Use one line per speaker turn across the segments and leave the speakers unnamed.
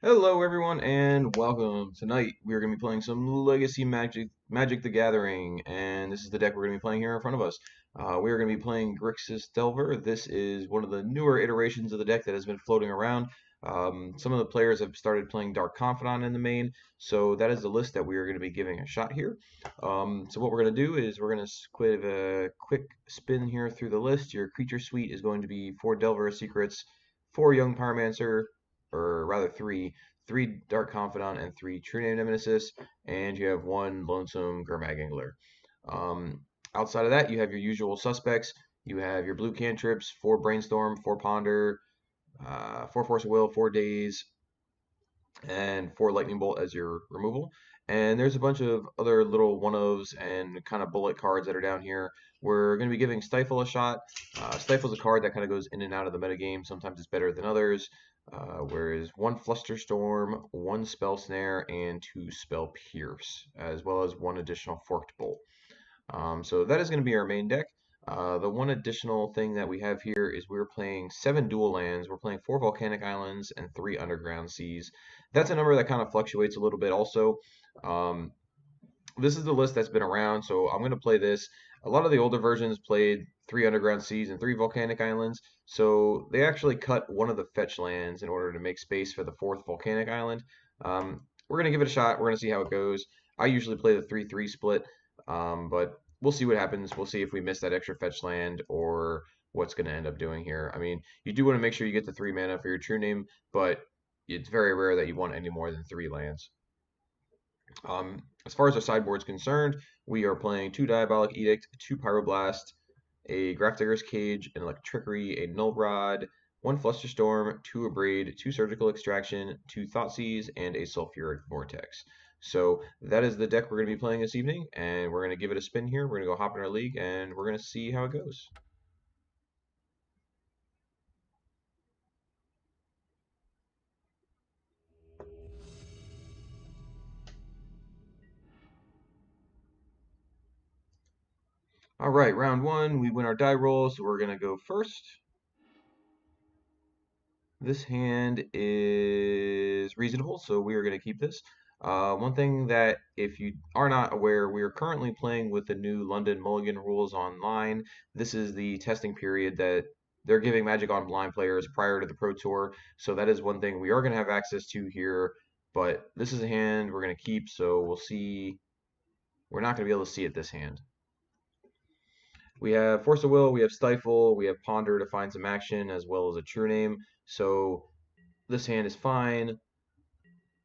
Hello everyone and welcome. Tonight we are going to be playing some Legacy Magic the Gathering, and this is the deck we're going to be playing here in front of us. We are going to be playing Grixis Delver. This is one of the newer iterations of the deck that has been floating around. Some of the players have started playing Dark Confidant in the main, so that is the list that we are going to be giving a shot here. So what we're going to do is we're going to give a quick spin here through the list. Your creature suite is going to be 4 Delver Secrets, 4 Young Pyromancer, or rather three Dark Confidant, and 3 True Name Nemesis, and you have 1 Lonesome Gurmag Angler. Um, Outside of that, you have your usual suspects. You have your blue cantrips, 4 Brainstorm, 4 Ponder, 4 Force of Will, 4 Daze, and 4 Lightning Bolt as your removal. And there's a bunch of other little one-ofs and kind of bullet cards that are down here. We're going to be giving Stifle a shot. Stifle's a card that kind of goes in and out of the metagame. Sometimes it's better than others. Whereas 1 Flusterstorm, 1 Spell Snare, and 2 Spell Pierce, as well as 1 additional Forked Bolt. So that is going to be our main deck. The one additional thing that we have here is we're playing 7 dual lands. We're playing 4 volcanic islands and 3 underground seas. That's a number that kind of fluctuates a little bit also. Um, this is the list that's been around, so I'm going to play this. A lot of the older versions played 3 underground seas and 3 volcanic islands, so they actually cut one of the fetch lands in order to make space for the 4th volcanic island. We're going to give it a shot. We're going to see how it goes. I usually play the 3-3 split, but we'll see what happens. We'll see if we miss that extra fetch land or what's going to end up doing here. I mean, you do want to make sure you get the 3 mana for your true name, but it's very rare that you want any more than 3 lands. As far as our sideboard's concerned, we are playing 2 Diabolic Edict, 2 Pyroblast, a Grafdigger's Cage, an Electrickery, a Null Rod, 1 Flusterstorm, 2 Abrade, 2 Surgical Extraction, 2 Thoughtseize, and a Sulfuric Vortex. So that is the deck we're going to be playing this evening, and we're going to give it a spin here. We're going to go hop in our league, and we're going to see how it goes. All right, round 1, we win our die roll, so we're going to go first. This hand is reasonable, so we are going to keep this. One thing that, if you are not aware, we are currently playing with the new London Mulligan rules online. This is the testing period that they're giving Magic Online players prior to the Pro Tour, so that is one thing we are going to have access to here. But this is a hand we're going to keep, so we'll see. We're not going to be able to see it this hand. We have Force of Will, we have Stifle, we have Ponder to find some action, as well as a True Name. So this hand is fine.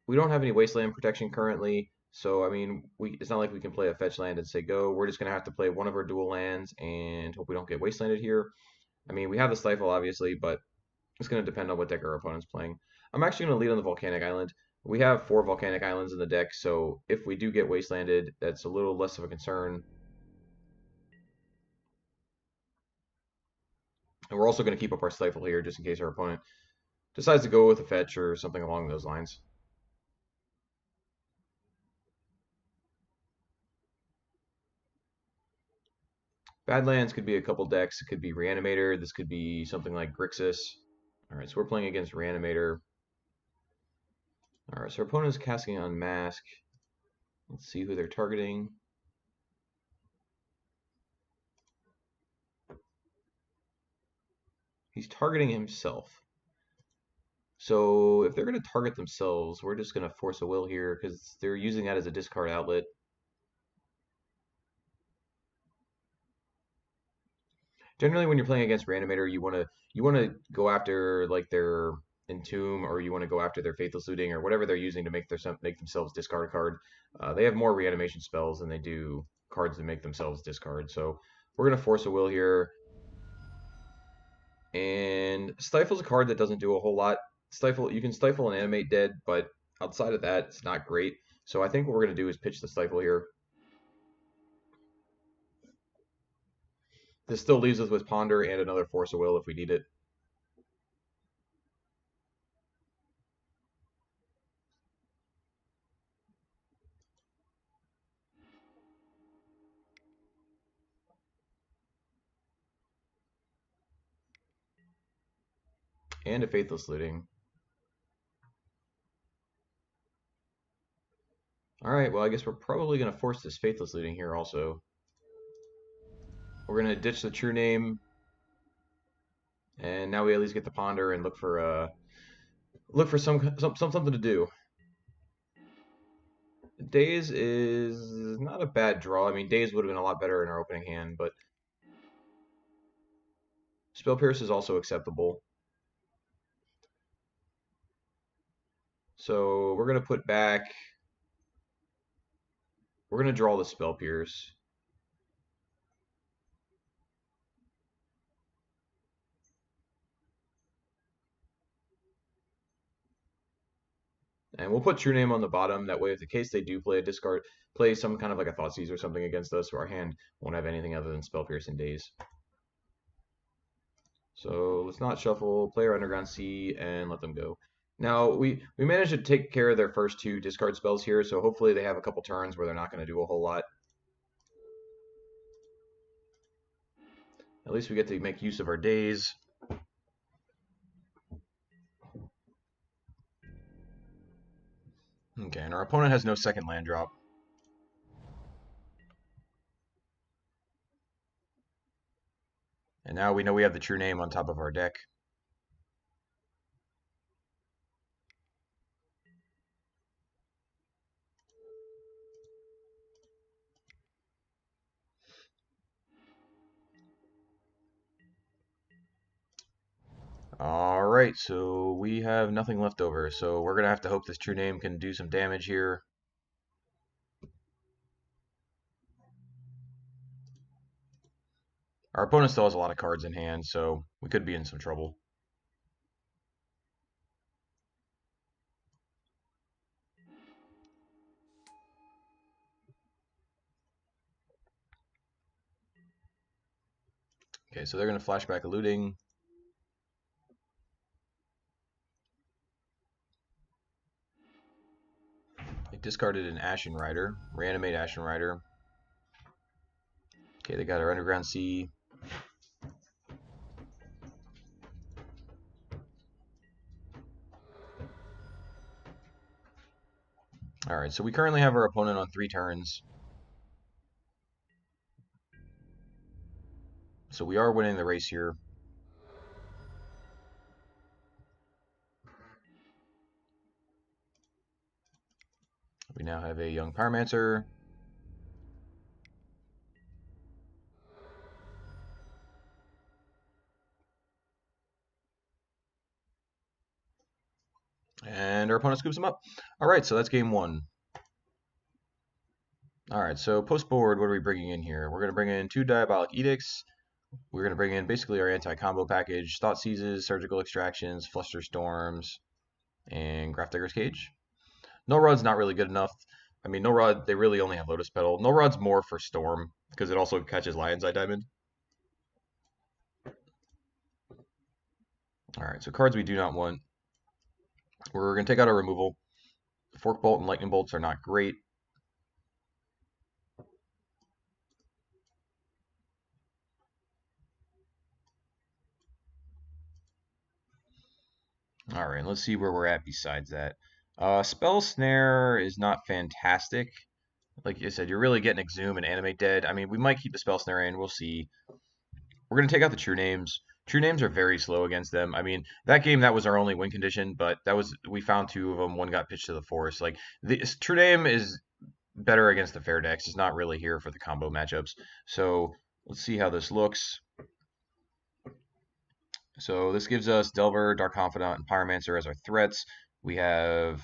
We don't have any wasteland protection currently, so I mean, it's not like we can play a fetch land and say go. We're just gonna have to play one of our dual lands and hope we don't get wastelanded here. I mean, we have the Stifle obviously, but it's gonna depend on what deck our opponent's playing. I'm actually gonna lead on the volcanic island. We have 4 volcanic islands in the deck, so if we do get wastelanded, that's a little less of a concern. And we're also gonna keep up our Stifle here just in case our opponent decides to go with a fetch or something along those lines. Badlands could be a couple decks. It could be Reanimator. This could be something like Grixis. All right, so we're playing against Reanimator. All right, so our opponent is casting Unmask. Let's see who they're targeting. He's targeting himself. So if they're going to target themselves, we're just going to force a will here because they're using that as a discard outlet. Generally, when you're playing against Reanimator, you want to go after like their Entomb, or you want to go after their Faithless Looting, or whatever they're using to make themselves discard a card. They have more reanimation spells than they do cards that make themselves discard. So we're gonna force a will here, and Stifle's a card that doesn't do a whole lot. You can stifle and animate dead, but outside of that, it's not great. So I think what we're gonna do is pitch the Stifle here. This still leaves us with Ponder and another Force of Will if we need it. And a Faithless Looting. Alright, well, I guess we're probably going to force this Faithless looting here also. We're going to ditch the true name, and now we at least get the Ponder and look for something to do. Days is not a bad draw. I mean, Days would have been a lot better in our opening hand, but Spell Pierce is also acceptable. So we're going to put back. We're going to draw the Spell Pierce. And we'll put True Name on the bottom. That way, if the case they do play some kind of like a Thoughtseize or something against us, our hand won't have anything other than Spell Pierce and Daze. So let's not shuffle, play our Underground Sea, and let them go. Now, we managed to take care of their first two discard spells here, so hopefully they have a couple turns where they're not going to do a whole lot. At least we get to make use of our Daze. Okay, and our opponent has no second land drop. And now we know we have the True Name on top of our deck. Alright, so we have nothing left over, so we're going to have to hope this True Name can do some damage here. Our opponent still has a lot of cards in hand, so we could be in some trouble. Okay, so they're going to flashback a looting. They discarded an Ashen Rider, reanimate Ashen Rider. Okay, they got our Underground Sea. Alright, so we currently have our opponent on 3 turns. So we are winning the race here. We now have a young Pyromancer. And our opponent scoops him up. Alright, so that's game 1. Alright, so post board, what are we bringing in here? We're going to bring in 2 Diabolic Edicts. We're going to bring in basically our anti-combo package, Thoughtseizes, Surgical Extractions, Fluster Storms, and Grafdigger's Cage. No Rod's not really good enough. I mean, No Rod, they really only have Lotus Petal. No Rod's more for Storm, because it also catches Lion's Eye Diamond. Alright, so cards we do not want. We're going to take out our removal. Fork Bolt and Lightning Bolts are not great. Alright, let's see where we're at besides that. Spell Snare is not fantastic. Like you said, you're really getting Exhume and Animate Dead. I mean, we might keep the Spell Snare in. We'll see. We're going to take out the True Names. True Names are very slow against them. I mean, that game, that was our only win condition, but we found 2 of them. One got pitched to the forest. Like, the True Name is better against the fair decks. It's not really here for the combo matchups. So let's see how this looks. So this gives us Delver, Dark Confidant, and Pyromancer as our threats. We have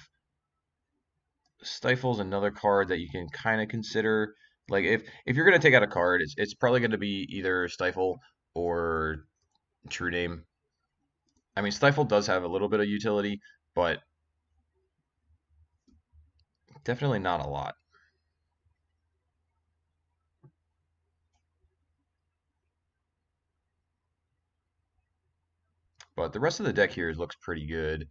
Stifle's another card that you can kind of consider. Like if you're gonna take out a card, it's probably gonna be either Stifle or True Name. I mean, Stifle does have a little bit of utility, but definitely not a lot. But the rest of the deck here looks pretty good.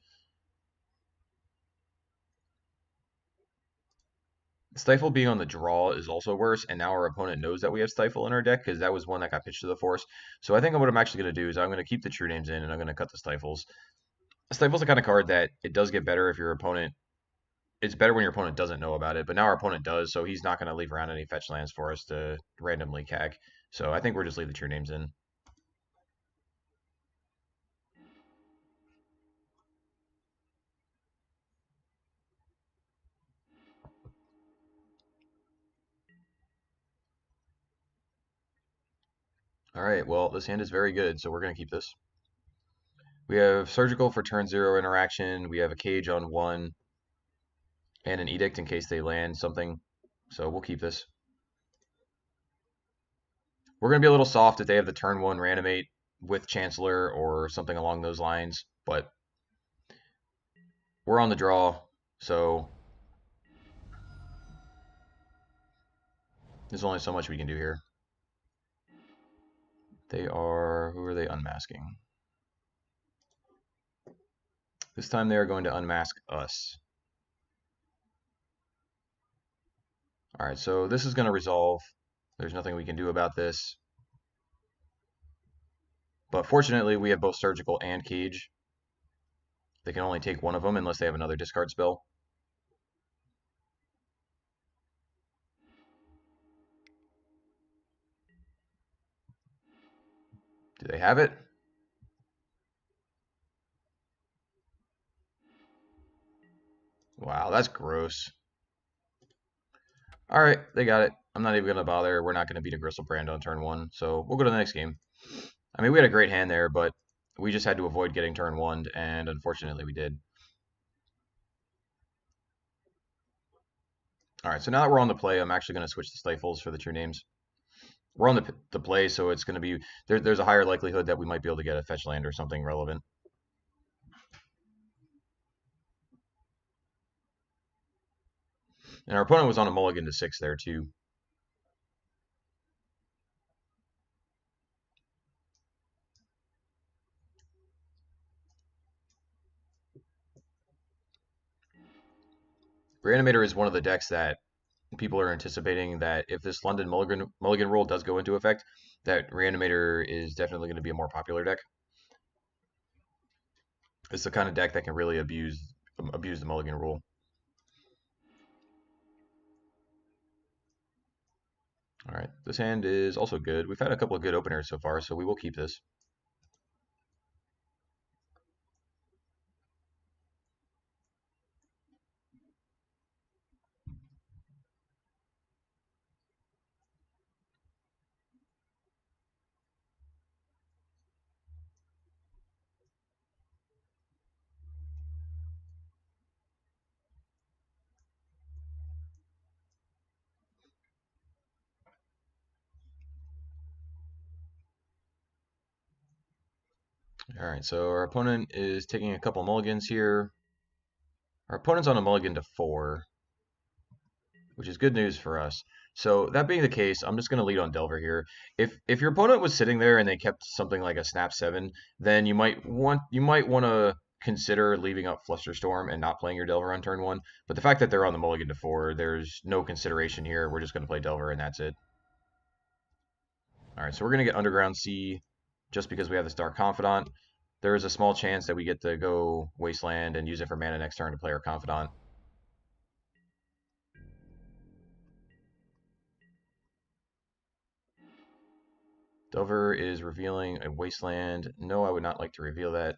Stifle being on the draw is also worse, and now our opponent knows that we have Stifle in our deck because that was one that got pitched to the force. So I think what I'm actually going to do is I'm going to keep the True Names in, and I'm going to cut the Stifles. Stifle's the kind of card that it does get better if your opponent it's better when your opponent doesn't know about it, but now our opponent does, so he's not going to leave around any fetch lands for us to randomly cack. So I think we're just leave the true names in. All right, well, this hand is very good, so we're going to keep this. We have Surgical for turn 0 interaction. We have a Cage on 1 and an Edict in case they land something. So we'll keep this. We're going to be a little soft if they have the turn 1 Reanimate with Chancellor or something along those lines, but we're on the draw, so there's only so much we can do here. They are... who are they unmasking? This time they are going to unmask us. Alright, so this is going to resolve. There's nothing we can do about this. But fortunately, we have both Surgical and Cage. They can only take one of them unless they have another discard spell. Do they have it? Wow, that's gross. Alright, they got it. I'm not even going to bother. We're not going to beat a Gristlebrand on turn 1, so we'll go to the next game. I mean, we had a great hand there, but we just had to avoid getting turn 1, and unfortunately we did. Alright, so now that we're on the play, I'm actually going to switch the Stifles for the true names. We're on the play, so it's going to be... there's a higher likelihood that we might be able to get a fetch land or something relevant. And our opponent was on a mulligan to 6 there, too. Reanimator is one of the decks that people are anticipating that if this London mulligan rule does go into effect, that Reanimator is definitely going to be a more popular deck. It's the kind of deck that can really abuse the mulligan rule. All right, this hand is also good. We've had a couple of good openers so far, so we will keep this. All right, so our opponent is taking a couple mulligans here. Our opponent's on a mulligan to 4, which is good news for us. So that being the case, I'm just going to lead on Delver here. If your opponent was sitting there and they kept something like a Snap 7, then you might want to consider leaving up Flusterstorm and not playing your Delver on turn 1. But the fact that they're on the mulligan to 4, there's no consideration here. We're just going to play Delver and that's it. All right, so we're going to get Underground Sea just because we have this Dark Confidant. There is a small chance that we get to go Wasteland and use it for mana next turn to play our Confidant. Delver is revealing a Wasteland. No, I would not like to reveal that.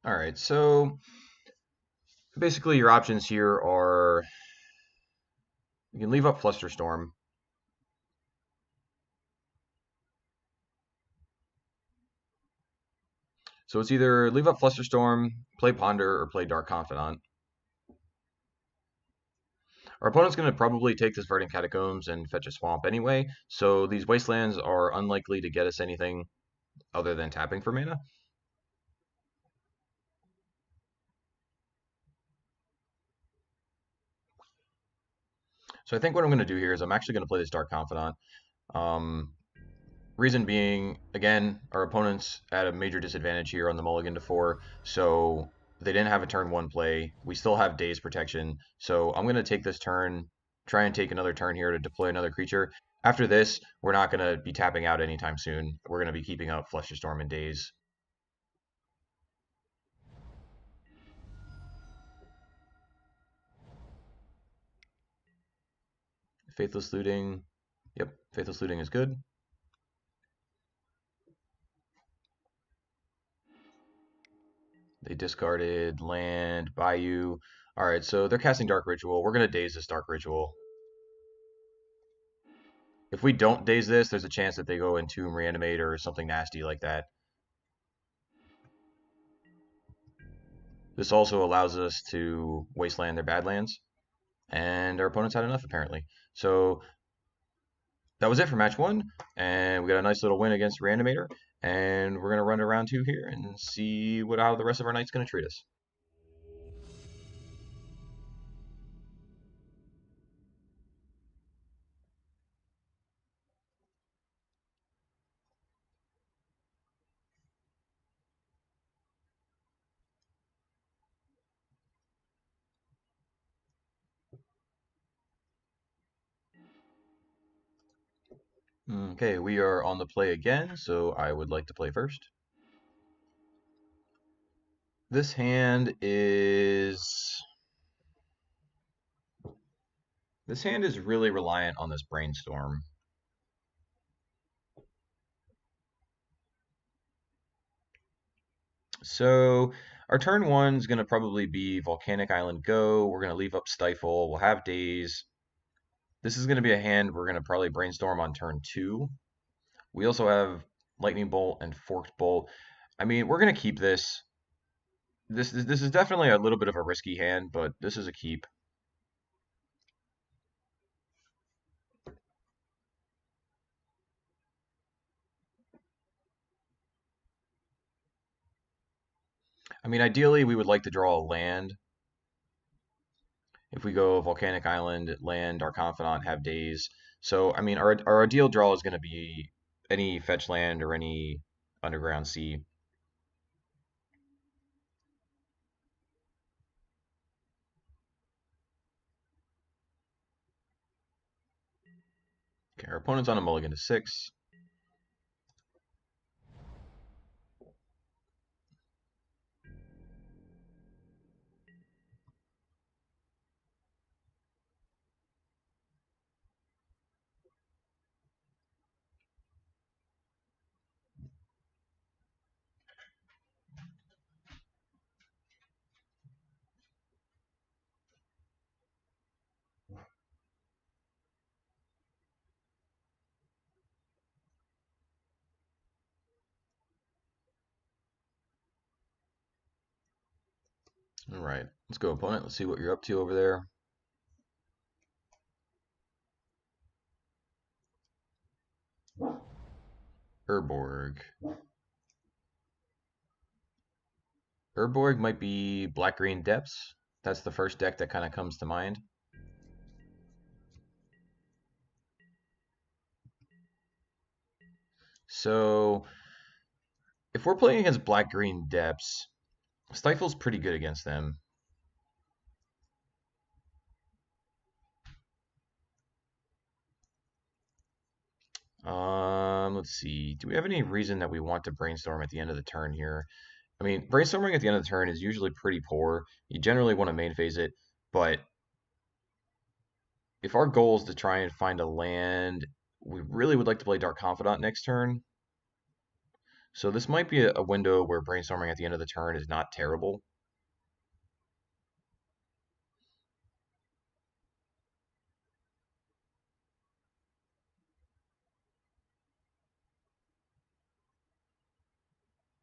All right, so basically your options here are you can leave up Flusterstorm. So it's either leave up Flusterstorm, play Ponder, or play Dark Confidant. Our opponent's going to probably take this Verdant Catacombs and fetch a Swamp anyway, so these Wastelands are unlikely to get us anything other than tapping for mana. So I think what I'm going to do here is I'm actually going to play this Dark Confidant. Reason being, again, our opponent's at a major disadvantage here on the mulligan to 4, so they didn't have a turn 1 play. We still have Daze Protection, so I'm going to take this turn, try and take another turn here to deploy another creature, After this, we're not going to be tapping out anytime soon. We're going to be keeping up Flusterstorm and Daze. Faithless Looting. Yep, Faithless Looting is good. They discarded land, Bayou. Alright, so they're casting Dark Ritual. We're going to Daze this Dark Ritual. If we don't Daze this, there's a chance that they go Entomb, Reanimate, or something nasty like that. This also allows us to Wasteland their Badlands. And our opponents had enough, apparently. So that was it for match one. And we got a nice little win against Reanimator. And we're going to run to round two here and see how the rest of our night's going to treat us. Okay, we are on the play again, so I would like to play first. This hand is really reliant on this Brainstorm. So our turn one is going to probably be Volcanic Island Go. We're going to leave up Stifle. We'll have Daze. This is going to be a hand we're going to probably Brainstorm on turn two. We also have Lightning Bolt and Forked Bolt. I mean, we're going to keep this. This is definitely a little bit of a risky hand, but this is a keep. I mean, ideally, we would like to draw a land. If we go Volcanic Island, land, our Confidant, have Daze. So, I mean, our ideal draw is going to be any fetch land or any underground sea. Okay, our opponent's on a mulligan to 6. All right, let's go, opponent. Let's see what you're up to over there. Urborg. Urborg might be Black-Green Depths. That's the first deck that kind of comes to mind. So, if we're playing against Black-Green Depths, Stifle's pretty good against them. Let's see. Do we have any reason that we want to brainstorm at the end of the turn here? I mean, brainstorming at the end of the turn is usually pretty poor. You generally want to main phase it, but if our goal is to try and find a land, we really would like to play Dark Confidant next turn. So this might be a window where brainstorming at the end of the turn is not terrible.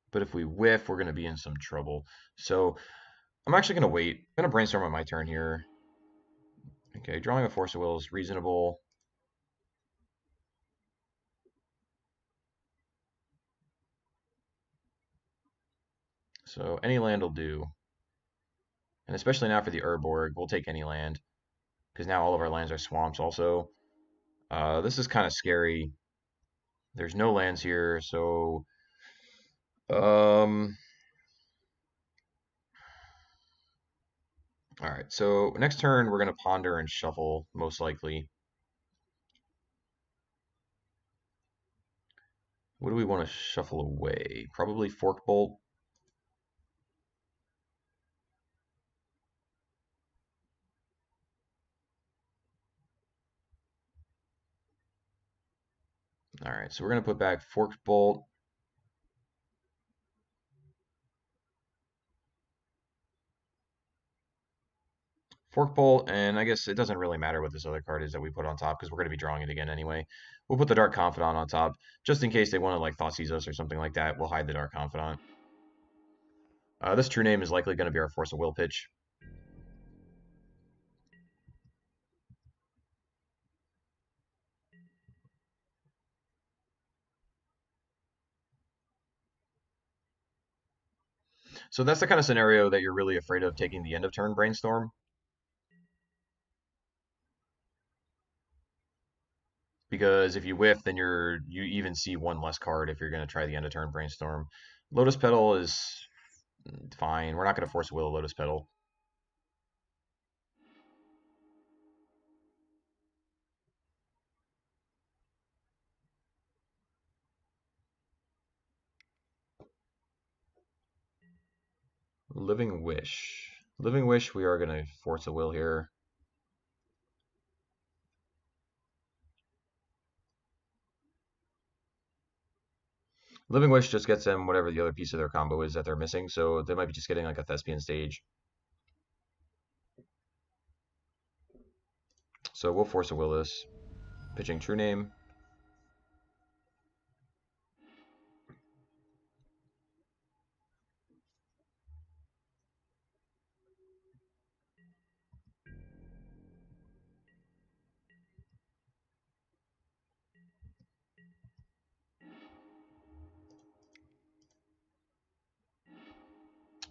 But if we whiff, we're going to be in some trouble. So I'm actually going to wait. I'm going to brainstorm on my turn here. Okay, drawing a Force of Will is reasonable. So any land will do. And especially now for the Urborg, we'll take any land. Because now all of our lands are swamps also. This is kind of scary. There's no lands here, so... Um... Alright, so next turn we're going to ponder and shuffle, most likely. What do we want to shuffle away? Probably Fork Bolt. All right, so we're going to put back Forked Bolt. Fork Bolt, and I guess it doesn't really matter what this other card is that we put on top because we're going to be drawing it again anyway. We'll put the Dark Confidant on top just in case they want to like Thoughtseize us or something like that. We'll hide the Dark Confidant. This true name is likely going to be our Force of Will pitch. So that's the kind of scenario that you're really afraid of taking the end of turn Brainstorm. Because if you whiff, then you even see one less card if you're going to try the end of turn Brainstorm. Lotus Petal is fine. We're not going to Force Will Lotus Petal. Living Wish. Living Wish, we are going to Force a Will here. Living Wish just gets them whatever the other piece of their combo is that they're missing, so they might be just getting like a Thespian Stage. So we'll Force a Will this. Pitching True Name.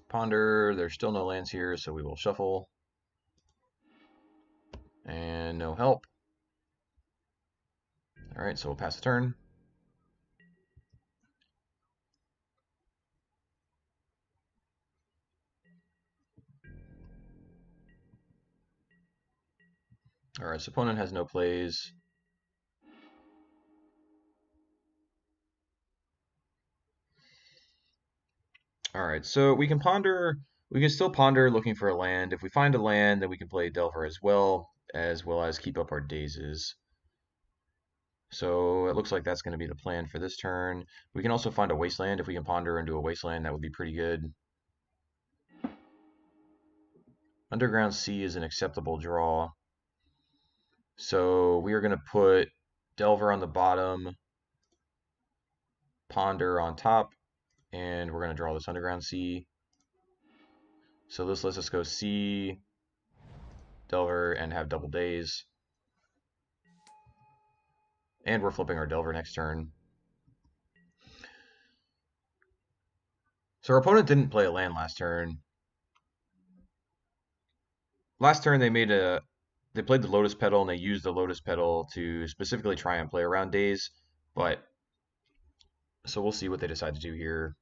Ponder. There's still no lands here, so we will shuffle. And no help. Alright, so we'll pass the turn. Alright, so opponent has no plays. Alright, so we can ponder. We can still ponder looking for a land. If we find a land, then we can play Delver as well as keep up our dazes. So it looks like that's going to be the plan for this turn. We can also find a wasteland. If we can ponder and do a wasteland, that would be pretty good. Underground Sea is an acceptable draw. So we are going to put Delver on the bottom, Ponder on top, and we're going to draw this Underground Sea. So this lets us go Sea, Delver, and have double days. And we're flipping our Delver next turn. So our opponent didn't play a land last turn. Last turn they played the Lotus Petal and they used the Lotus Petal to specifically try and play around days, but so we'll see what they decide to do here.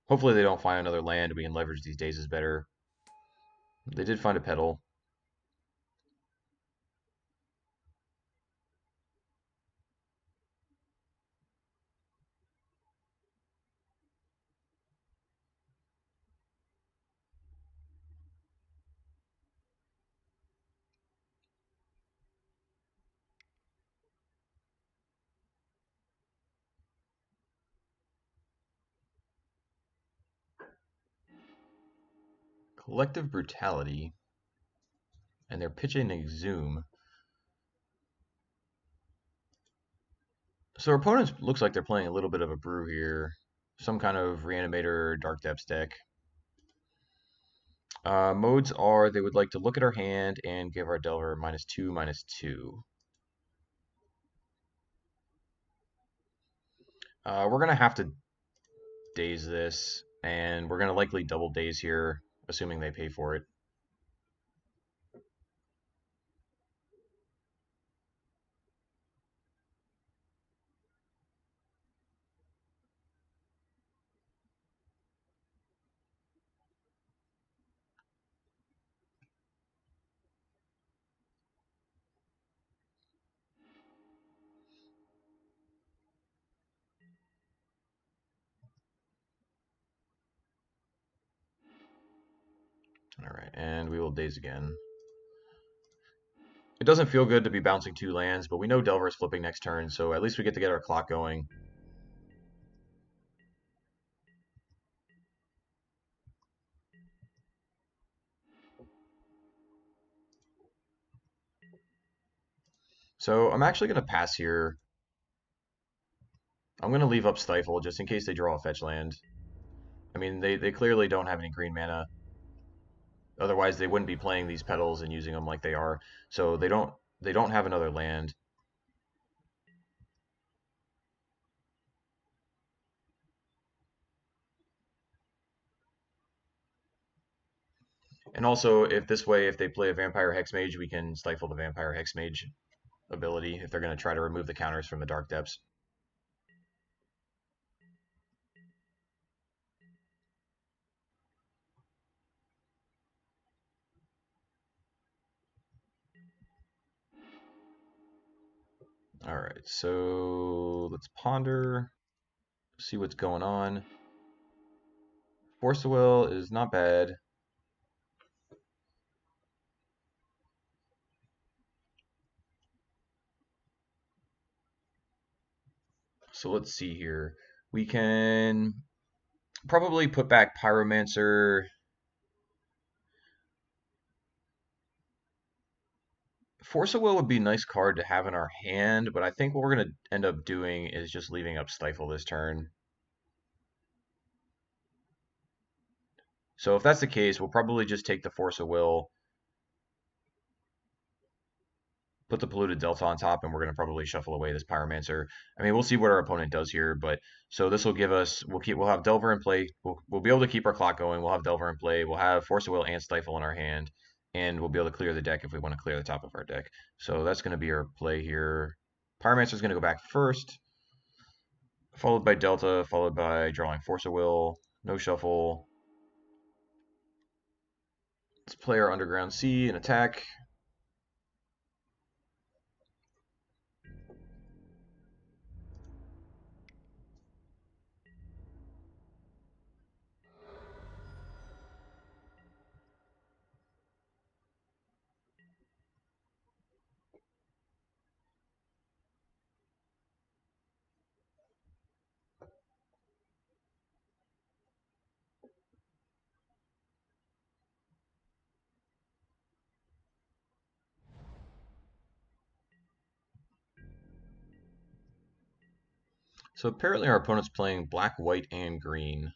Hopefully they don't find another land. We can leverage these days better. They did find a Petal. Collective Brutality, and they're pitching Exhume. So our opponents looks like they're playing a little bit of a brew here. Some kind of Reanimator Dark Depths deck. Modes are they would like to look at our hand and give our Delver -2, -2. We're going to have to daze this, and we're going to likely double daze here, assuming they pay for it. Alright, and we will daze again. It doesn't feel good to be bouncing 2 lands, but we know Delver is flipping next turn, so at least we get to get our clock going. So I'm actually going to pass here. I'm going to leave up Stifle just in case they draw a fetch land. I mean, they clearly don't have any green mana. Otherwise, they wouldn't be playing these petals and using them like they are. So they don't have another land. And also, if this way, if they play a Vampire Hexmage, we can stifle the Vampire Hexmage ability if they're going to try to remove the counters from the Dark Depths. All right, so let's ponder, see what's going on. Force of Will is not bad. So let's see here. We can probably put back Pyromancer. Force of Will would be a nice card to have in our hand, but I think what we're going to end up doing is just leaving up Stifle this turn. So if that's the case, we'll probably just take the Force of Will, put the Polluted Delta on top, and we're going to probably shuffle away this Pyromancer. I mean, we'll see what our opponent does here, but so this will give us, we'll have Delver in play. We'll be able to keep our clock going. We'll have Delver in play. We'll have Force of Will and Stifle in our hand, and we'll be able to clear the deck if we want to clear the top of our deck. So that's going to be our play here. Pyromancer is going to go back first, followed by Delta, followed by drawing Force of Will, no shuffle. Let's play our Underground Sea and attack. So apparently our opponent's playing black, white, and green.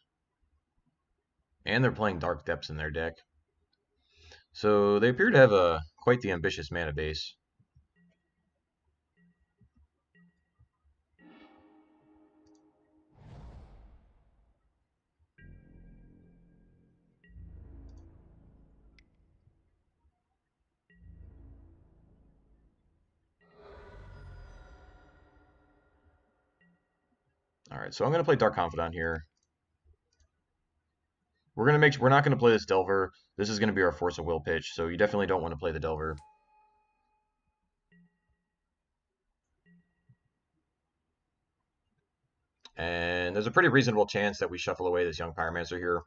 And they're playing Dark Depths in their deck. So they appear to have quite the ambitious mana base. All right, so I'm going to play Dark Confidant here. We're not going to play this Delver. This is going to be our Force of Will pitch, so you definitely don't want to play the Delver. And there's a pretty reasonable chance that we shuffle away this young Pyromancer here.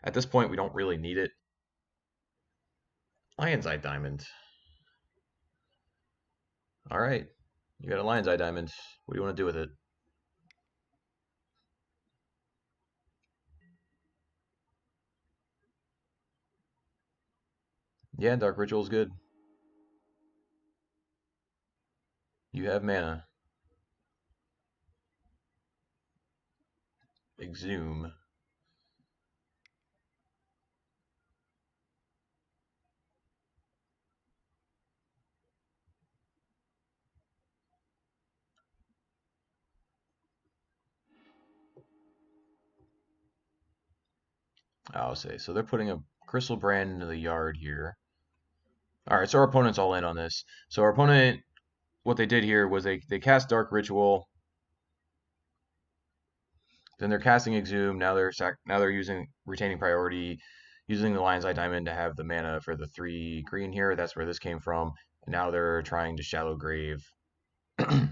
At this point, we don't really need it. Lion's Eye Diamond. All right, you got a Lion's Eye Diamond. What do you want to do with it? Yeah, Dark Ritual is good. You have mana. Exhume. I'll say. So they're putting a Crystal Brand into the yard here. All right, so our opponent's all in on this. So our opponent, what they did here was they cast Dark Ritual. Then they're casting Exhume. Now they're using retaining priority, using the Lion's Eye Diamond to have the mana for the 3 green here. That's where this came from. And now they're trying to Shallow Grave. They're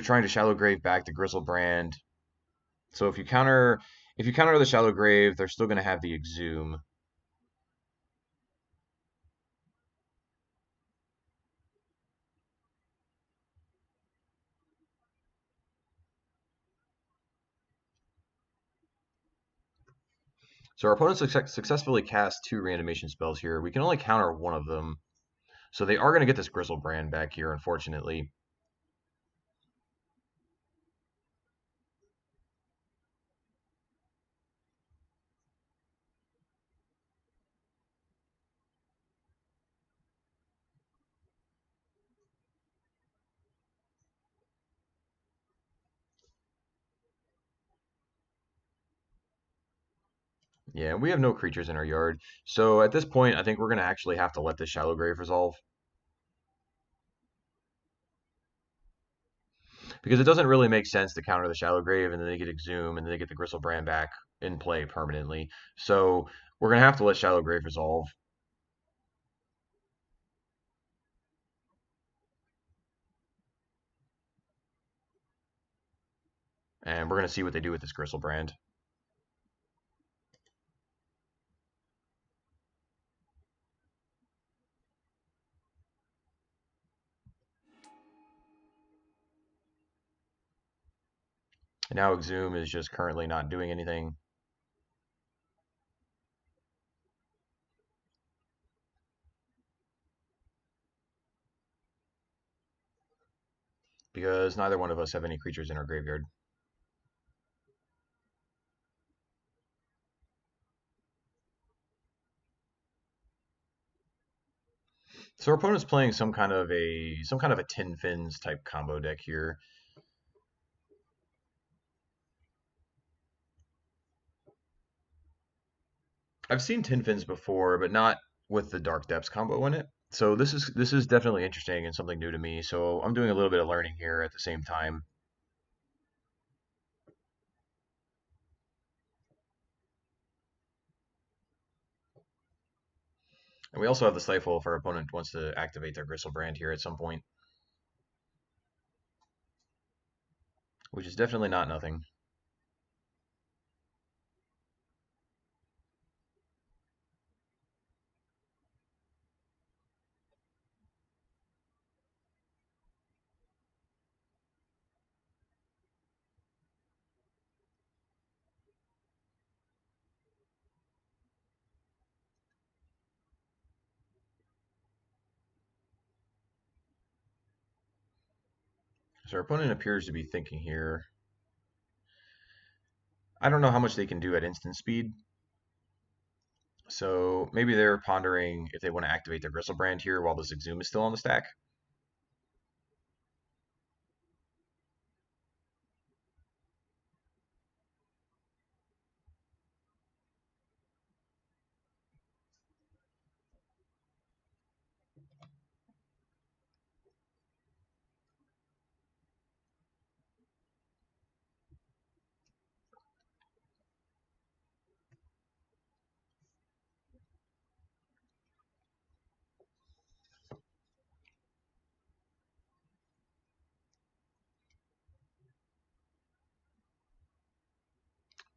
trying to Shallow Grave back to Grizzlebrand. So If you counter the Shallow Grave, they're still going to have the Exhume. So our opponent successfully cast two reanimation spells here. We can only counter one of them. So they are going to get this Grizzlebrand back here, unfortunately. Yeah, we have no creatures in our yard. So at this point, I think we're going to actually have to let this Shallow Grave resolve. Because it doesn't really make sense to counter the Shallow Grave and then they get Exhume and then they get the Gristlebrand back in play permanently. So we're going to have to let Shallow Grave resolve. And we're going to see what they do with this Gristlebrand. And now Exhume is just currently not doing anything. Because neither one of us have any creatures in our graveyard. So our opponent's playing some kind of a Tin Fins type combo deck here. I've seen Tin Fins before, but not with the Dark Depths combo in it. So this is definitely interesting and something new to me. So I'm doing a little bit of learning here at the same time. And we also have the Stifle if our opponent wants to activate their Gristlebrand here at some point, which is definitely not nothing. So our opponent appears to be thinking here. I don't know how much they can do at instant speed. So maybe they're pondering if they want to activate their Gristlebrand here while this Exhume is still on the stack.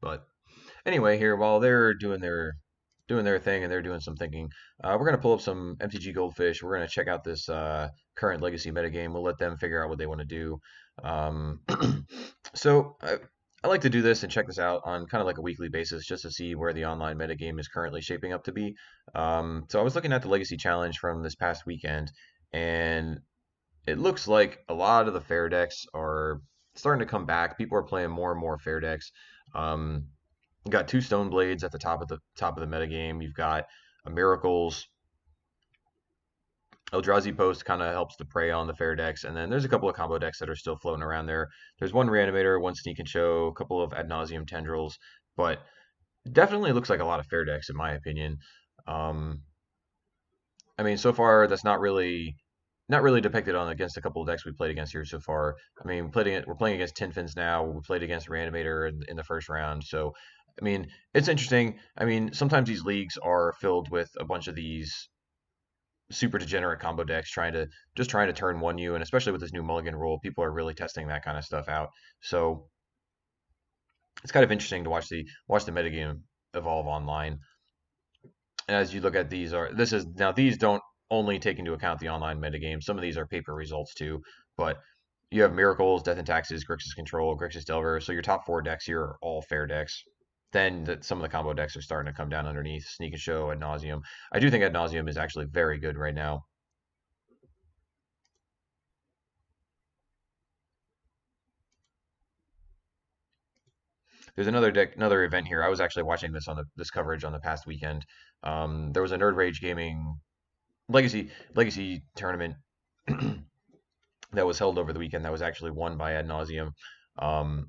But anyway, here while they're doing their thing and they're doing some thinking, we're gonna pull up some MTG Goldfish. We're gonna check out this current Legacy metagame. We'll let them figure out what they want to do. Um, so I like to do this and check this out on kind of like a weekly basis just to see where the online metagame is currently shaping up to be. So I was looking at the Legacy Challenge from this past weekend, and it looks like a lot of the fair decks are starting to come back. People are playing more and more fair decks. Um, you got two Stone Blades at the top of the metagame. You've got a Miracles. Eldrazi Post kind of helps to prey on the fair decks, and then there's a couple of combo decks that are still floating around there. There's one Reanimator, one Sneak and Show, a couple of Ad Nauseam Tendrils, but definitely looks like a lot of fair decks in my opinion. Um, I mean, so far that's not really depicted on against a couple of decks we played against here so far. I mean, we're playing against Tin Fins now. We played against Reanimator in the first round. So, I mean, it's interesting. I mean, sometimes these leagues are filled with a bunch of these super degenerate combo decks trying to turn one you, and especially with this new mulligan rule, people are really testing that kind of stuff out. So It's kind of interesting to watch the metagame evolve online. And as you look at these are this is now these don't only take into account the online metagame. Some of these are paper results too, but you have Miracles, Death and Taxes, Grixis Control, Grixis Delver. So your top four decks here are all fair decks. Then some of the combo decks are starting to come down underneath. Sneak and Show, Ad Nauseum. I do think Ad Nauseum is actually very good right now. There's another deck, another event here. I was actually watching this on this coverage on the past weekend. There was a Nerd Rage Gaming Legacy tournament that was held over the weekend that was actually won by Ad Nauseum. Um,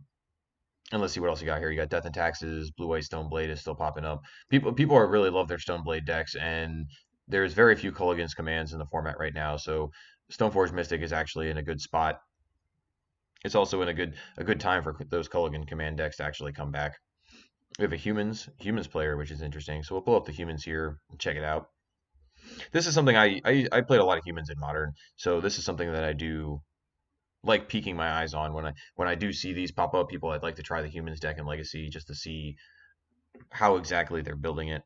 and let's see what else you got here. You got Death and Taxes, Blue White Stone Blade is still popping up. People are really love their Stone Blade decks, and there's very few Culligan's commands in the format right now. So Stoneforge Mystic is actually in a good spot. It's also in a good time for those Culligan command decks to actually come back. We have a humans player, which is interesting. So we'll pull up the humans here and check it out. This is something I played a lot of humans in modern, so this is something that I do like peeking my eyes on when I do see these pop up. People, I'd like to try the humans deck in Legacy just to see how exactly they're building it.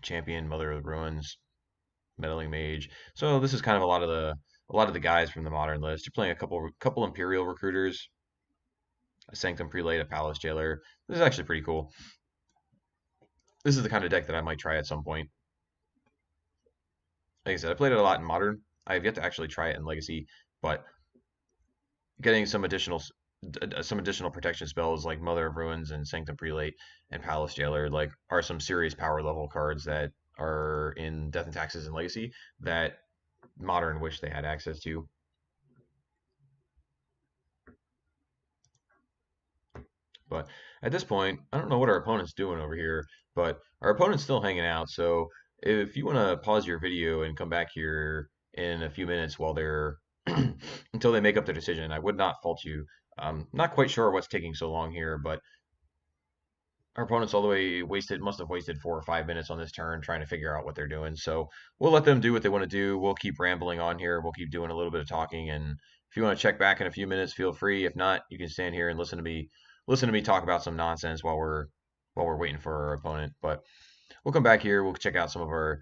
Champion, Mother of the Ruins, Meddling Mage. So this is kind of a lot of the guys from the modern list. You're playing a couple Imperial recruiters, a Sanctum Prelate, a Palace Jailer. This is actually pretty cool. This is the kind of deck that I might try at some point. Like I said, I played it a lot in modern. I have yet to actually try it in Legacy, but getting some additional protection spells like Mother of Ruins and Sanctum Prelate and Palace Jailer like are some serious power level cards that are in Death and Taxes and Legacy that Modern wish they had access to. But at this point, I don't know what our opponent's doing over here, but our opponent's still hanging out. So if you want to pause your video and come back here in a few minutes while they're until they make up their decision, I would not fault you. Not quite sure what's taking so long here, but our opponent's all the way must have wasted 4 or 5 minutes on this turn trying to figure out what they're doing. So we'll let them do what they want to do. We'll keep rambling on here. We'll keep doing a little bit of talking. And if you want to check back in a few minutes, feel free. If not, you can stand here and listen to me talk about some nonsense while we're waiting for our opponent. But we'll come back here. We'll check out some of our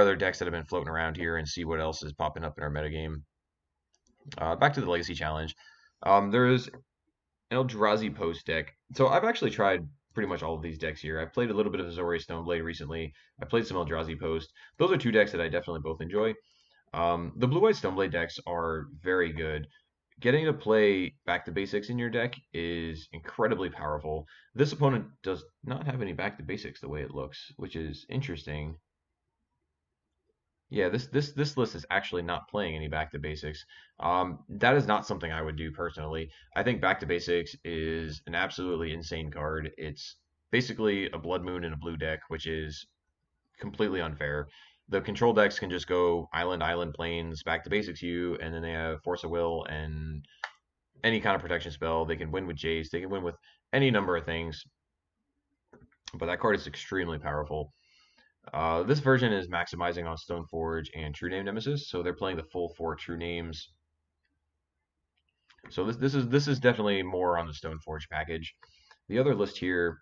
other decks that have been floating around here and see what else is popping up in our metagame. Back to the Legacy Challenge. There is Eldrazi Post deck. So I've actually tried pretty much all of these decks here. I've played a little bit of Azorius Stoneblade recently. I played some Eldrazi Post. Those are two decks that I definitely both enjoy. The Blue White Stoneblade decks are very good. Getting to play back to basics in your deck is incredibly powerful. This opponent does not have any back to basics the way it looks, which is interesting. Yeah, this list is actually not playing any back to basics. That is not something I would do personally. I think back to basics is an absolutely insane card. It's basically a Blood Moon in a blue deck, which is completely unfair. The control decks can just go island, plains, back to basics you, and then they have Force of Will and any kind of protection spell. They can win with Jace. They can win with any number of things. But that card is extremely powerful. This version is maximizing on Stoneforge and True Name Nemesis, so they're playing the full 4 True Names. So this is definitely more on the Stoneforge package. The other list here,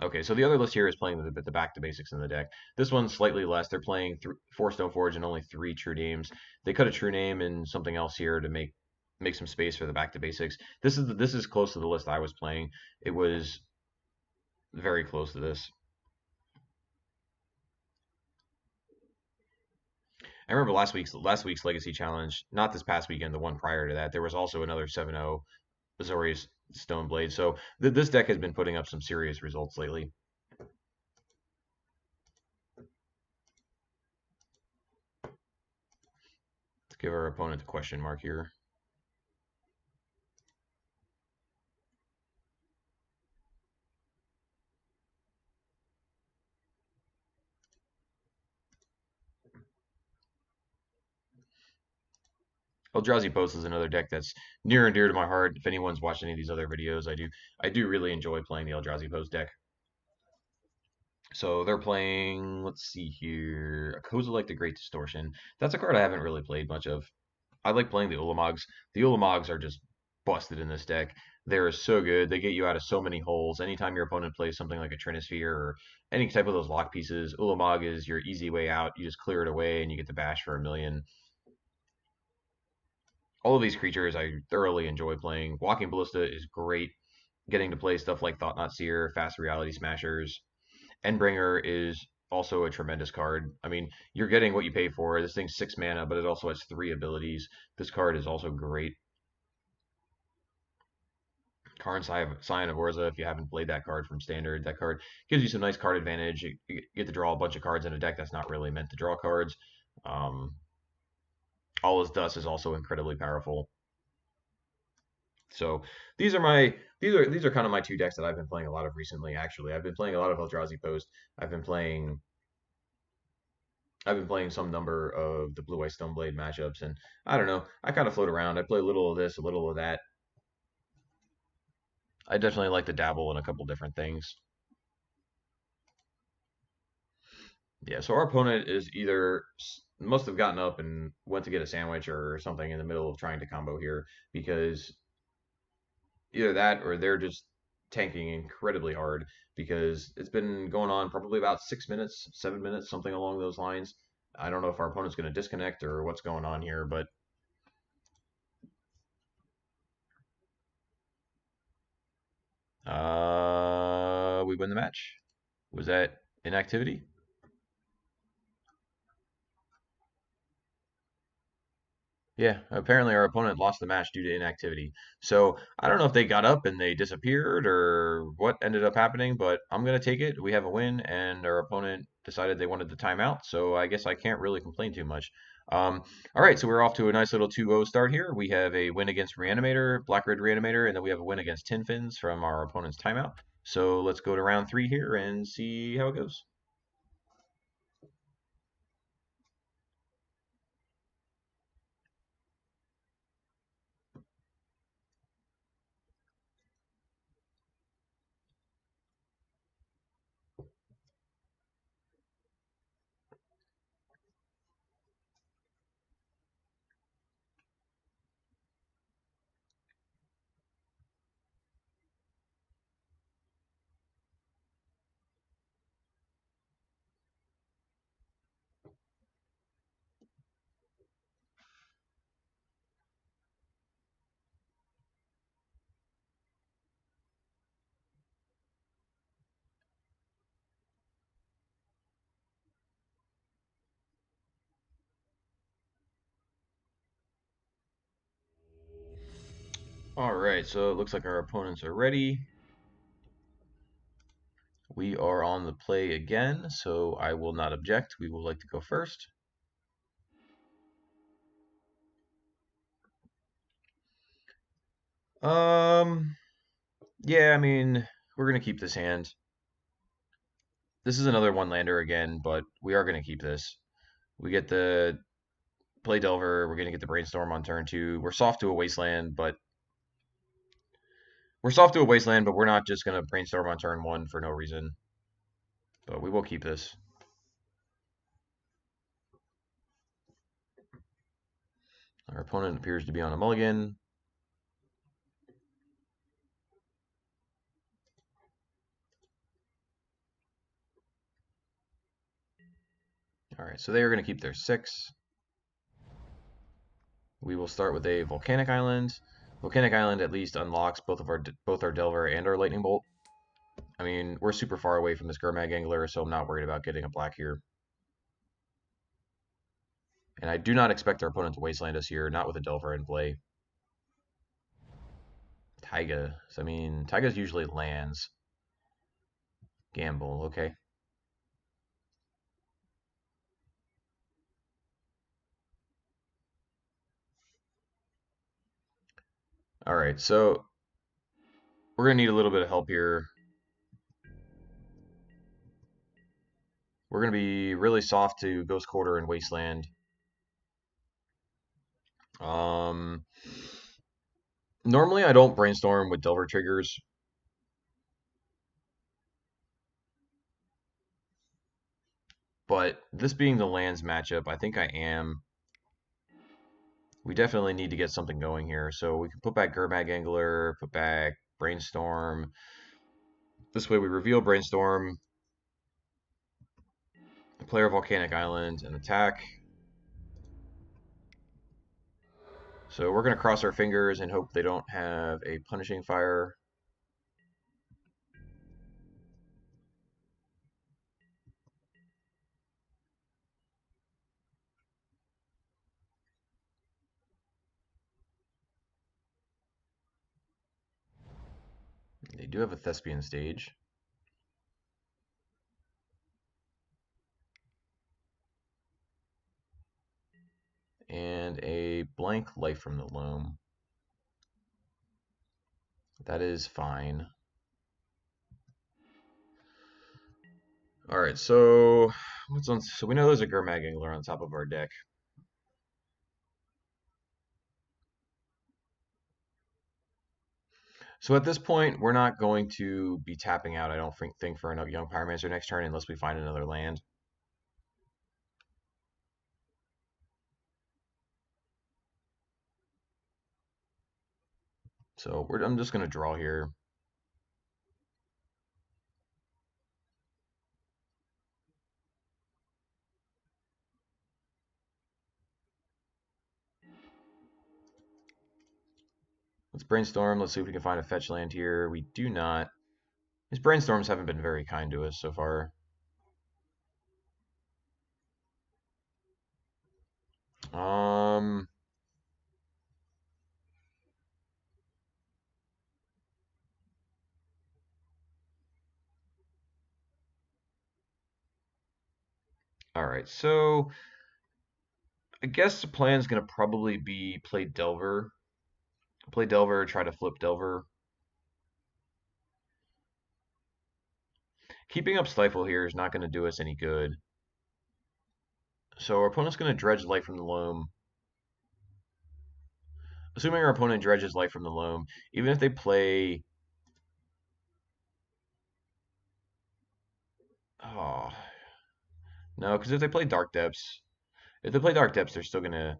okay, so the other list here is playing the back to basics in the deck. This one's slightly less. They're playing 4 Stoneforge and only 3 True Names. They cut a True Name and something else here to make some space for the back to basics. This is close to the list I was playing. It was very close to this. I remember last week's Legacy Challenge, not this past weekend, the one prior to that. There was also another 7-0 Azorius Stoneblade. So this deck has been putting up some serious results lately. Let's give our opponent a question mark here. Eldrazi Post is another deck that's near and dear to my heart. If anyone's watched any of these other videos, I do really enjoy playing the Eldrazi Post deck. So they're playing, let's see here, a Kozilek the Great Distortion. That's a card I haven't really played much of. I like playing the Ulamogs. The Ulamogs are just busted in this deck. They're so good. They get you out of so many holes. Anytime your opponent plays something like a Trinisphere or any type of those lock pieces, Ulamog is your easy way out. You just clear it away and you get the bash for a million. All of these creatures I thoroughly enjoy playing. Walking Ballista is great. Getting to play stuff like Thought Not Seer, Fast Reality Smashers. Endbringer is also a tremendous card. I mean, you're getting what you pay for. This thing's 6 mana, but it also has 3 abilities. This card is also great. Karn Scion of Orza, if you haven't played that card from Standard, that card gives you some nice card advantage. You get to draw a bunch of cards in a deck that's not really meant to draw cards. Um, All Is Dust is also incredibly powerful. So these are kind of my two decks that I've been playing a lot of recently. Actually, I've been playing a lot of Eldrazi Post. I've been playing I've been playing some number of the Blue Eye Stoneblade matchups, and I don't know. I kind of float around. I play a little of this, a little of that. I definitely like to dabble in a couple different things. Yeah, so our opponent is either must have gotten up and went to get a sandwich or something in the middle of trying to combo here because either that or they're just tanking incredibly hard because it's been going on probably about 6 minutes, 7 minutes, something along those lines. I don't know if our opponent's going to disconnect or what's going on here, but we win the match. Was that inactivity? Yeah, apparently our opponent lost the match due to inactivity. So I don't know if they got up and they disappeared or what ended up happening, but I'm gonna take it. We have a win, and our opponent decided they wanted the timeout. So I guess I can't really complain too much. All right, so we're off to a nice little 2-0 start here. We have a win against Reanimator, Black Red Reanimator, and then we have a win against Tin Fins from our opponent's timeout. So let's go to round 3 here and see how it goes. All right, so it looks like our opponents are ready. We are on the play again, so I will not object. We will like to go first. Um, yeah, I mean, we're gonna keep this hand. This is another one lander again, but we are gonna keep this. We get the play Delver. We're gonna get the brainstorm on turn 2. We're soft to a wasteland, but we're not just gonna brainstorm on turn 1 for no reason. But we will keep this. Our opponent appears to be on a mulligan. All right, so they are gonna keep their 6. We will start with a Volcanic Island. Volcanic Island at least unlocks both our Delver and our Lightning Bolt. I mean, we're super far away from this Gurmag Angler, so I'm not worried about getting a black here. And I do not expect our opponent to wasteland us here, not with a Delver in play. Taiga. So, I mean, Taiga's usually lands. Gamble, okay. All right, so we're going to need a little bit of help here. We're going to be really soft to Ghost Quarter and Wasteland. Um, Normally I don't brainstorm with Delver triggers. But this being the lands matchup, I think I am. We definitely need to get something going here. So we can put back Gurmag Angler, put back Brainstorm. This way we reveal Brainstorm, player Volcanic Island, and attack. So we're going to cross our fingers and hope they don't have a Punishing Fire. They do have a Thespian stage. And a blank Life from the Loam. That is fine. All right, so what's on? So we know there's a Gurmag Angler on top of our deck. So at this point, we're not going to be tapping out, I don't think for a Young Pyromancer next turn unless we find another land. So I'm just going to draw here. Let's brainstorm. Let's see if we can find a fetch land here. We do not. These brainstorms haven't been very kind to us so far. Um, all right, so I guess the plan is going to probably be play Delver. Play Delver, try to flip Delver. Keeping up Stifle here is not going to do us any good. So our opponent's going to dredge Life from the Loam. Assuming our opponent dredges Life from the Loam, even if they play... Oh, no, because if they play Dark Depths, they're still going to...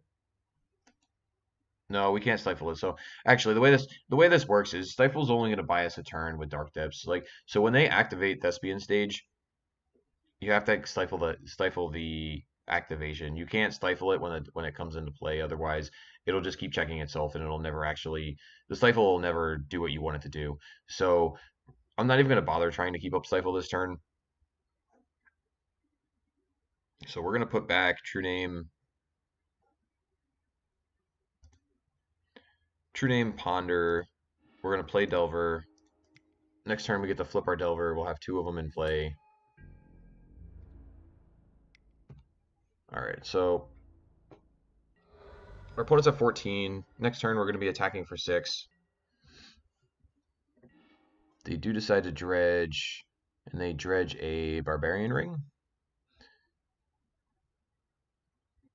No, we can't stifle it. So actually, the way this works is Stifle's only going to buy us a turn with Dark Depths. Like so, when they activate Thespian stage, you have to stifle the activation. You can't stifle it when it comes into play. Otherwise, it'll just keep checking itself, and it'll never actually the stifle will never do what you want it to do. So I'm not even going to bother trying to keep up stifle this turn. So we're going to put back True Name Ponder. We're going to play Delver. Next turn we get to flip our Delver. We'll have two of them in play. All right, so our opponent's at 14. Next turn, we're going to be attacking for 6. They do decide to dredge, and they dredge a Barbarian Ring.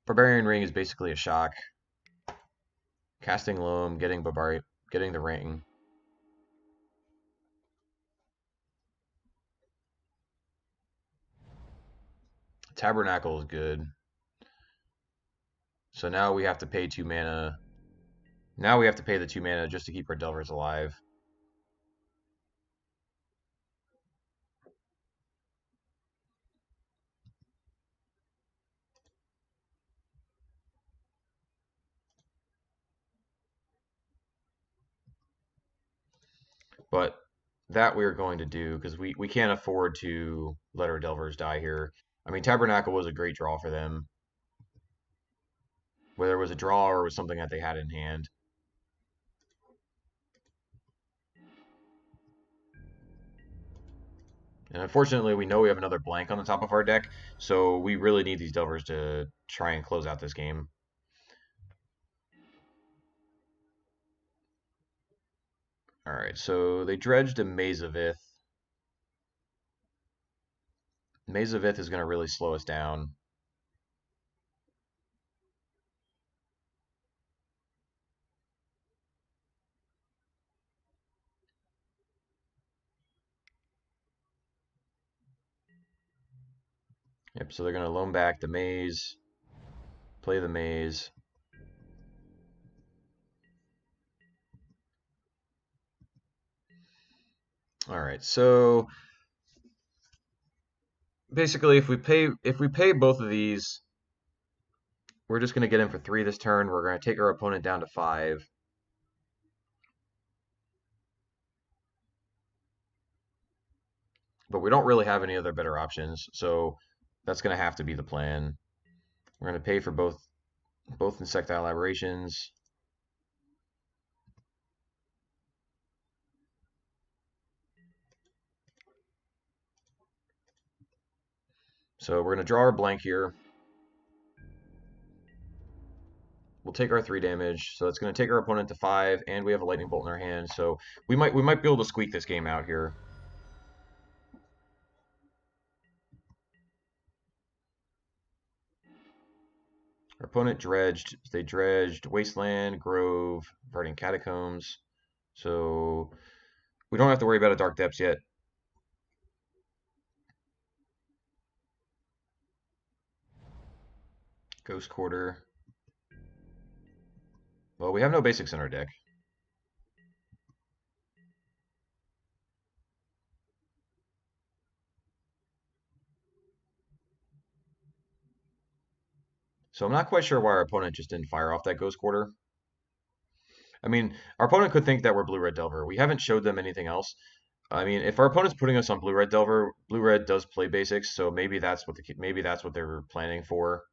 Barbarian Ring is basically a shock. Casting Loam, getting the ring. Tabernacle is good. So now we have to pay 2 mana. Now we have to pay the 2 mana just to keep our Delvers alive. But that we're going to do because we can't afford to let our Delvers die here. I mean, Tabernacle was a great draw for them, whether it was a draw or was something that they had in hand. And unfortunately, we know we have another blank on the top of our deck, so we really need these Delvers to try and close out this game. All right, so they dredged a Maze of Ith. Maze of Ith is going to really slow us down. Yep, so they're going to loan back the Maze, play the Maze. All right, so basically, if we pay both of these, we're just gonna get in for 3 this turn. We're gonna take our opponent down to 5, but we don't really have any other better options, so that's gonna have to be the plan. We're gonna pay for both insectile aberrations. So we're gonna draw our blank here. We'll take our 3 damage, so it's gonna take our opponent to 5, and we have a lightning bolt in our hand, so we might be able to squeak this game out here. Our opponent dredged. They dredged Wasteland, Grove, Verdant Catacombs. So we don't have to worry about a Dark Depths yet. Ghost Quarter. Well, we have no basics in our deck. So I'm not quite sure why our opponent just didn't fire off that Ghost Quarter. I mean, our opponent could think that we're Blue-Red Delver. We haven't showed them anything else. I mean, if our opponent's putting us on Blue-Red Delver, Blue-Red does play basics, so maybe that's what they're planning for.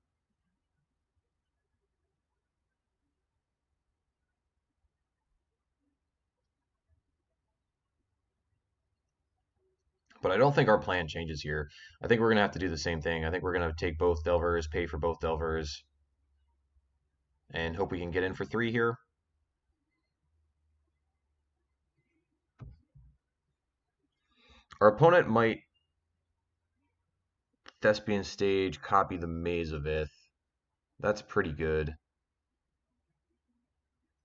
But I don't think our plan changes here. I think we're gonna have to do the same thing. I think we're gonna take both Delvers, pay for both Delvers, and hope we can get in for 3 here. Our opponent might Thespian Stage, copy the Maze of Ith. That's pretty good.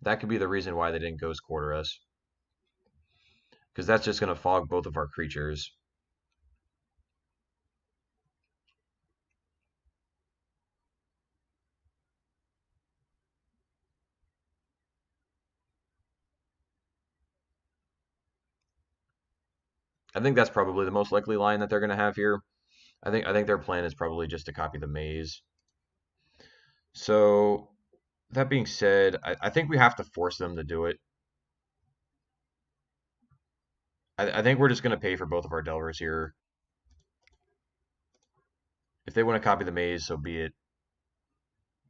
That could be the reason why they didn't Ghost Quarter us. Because that's just going to fog both of our creatures. I think that's probably the most likely line that they're going to have here. I think their plan is probably just to copy the Maze. So that being said, I think we have to force them to do it. I think we're just going to pay for both of our Delvers here. If they want to copy the Maze, so be it.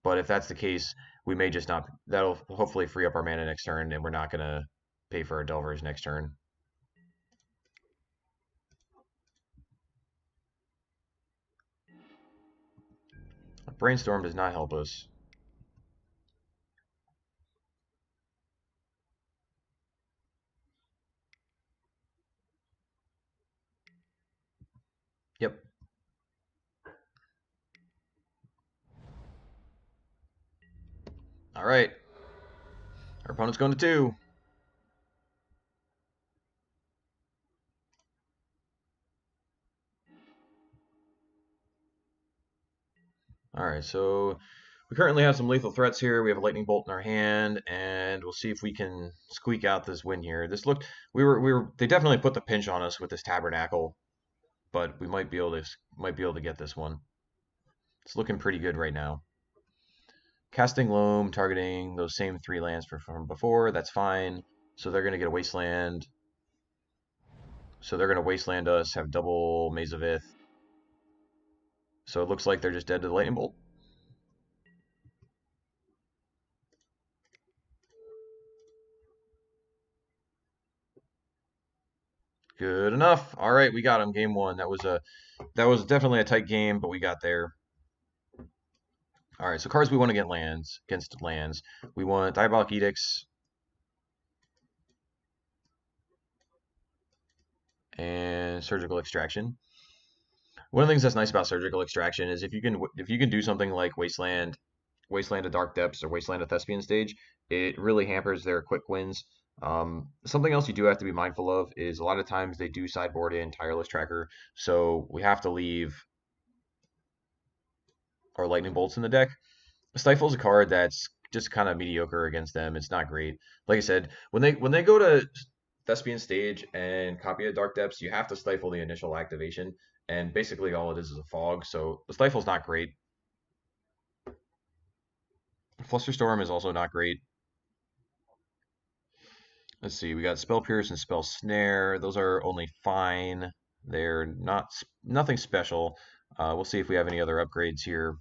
But if that's the case, we may just not. That'll hopefully free up our mana next turn, and we're not going to pay for our Delvers next turn. Brainstorm does not help us. Yep. All right. Our opponent's going to 2. All right, so we currently have some lethal threats here. We have a lightning bolt in our hand, and we'll see if we can squeak out this win here. They definitely put the pinch on us with this tabernacle, but we might be able to get this one. It's looking pretty good right now. Casting Loam, targeting those same 3 lands from before. That's fine. So they're gonna get a wasteland. So they're gonna wasteland us. Have double Maze of Ith. So it looks like they're just dead to the lightning bolt. Good enough. All right, we got him. Game 1. That was definitely a tight game, but we got there. All right, so cards we want against lands. We want Diabolic Edicts and Surgical Extraction. One of the things that's nice about Surgical Extraction is if you can do something like Wasteland of Dark Depths, or Wasteland of Thespian Stage, it really hampers their quick wins. Something else you do have to be mindful of is a lot of times they do sideboard in Tireless Tracker, so we have to leave our lightning bolts in the deck. Stifle's a card that's just kind of mediocre against them. It's not great. Like I said, when they go to Thespian Stage and Copy of Dark Depths, you have to stifle the initial activation, and basically all it is a fog, so the stifle's not great. Flusterstorm is also not great. Let's see, we got Spell Pierce and Spell Snare. Those are only fine. They're nothing special. We'll see if we have any other upgrades here.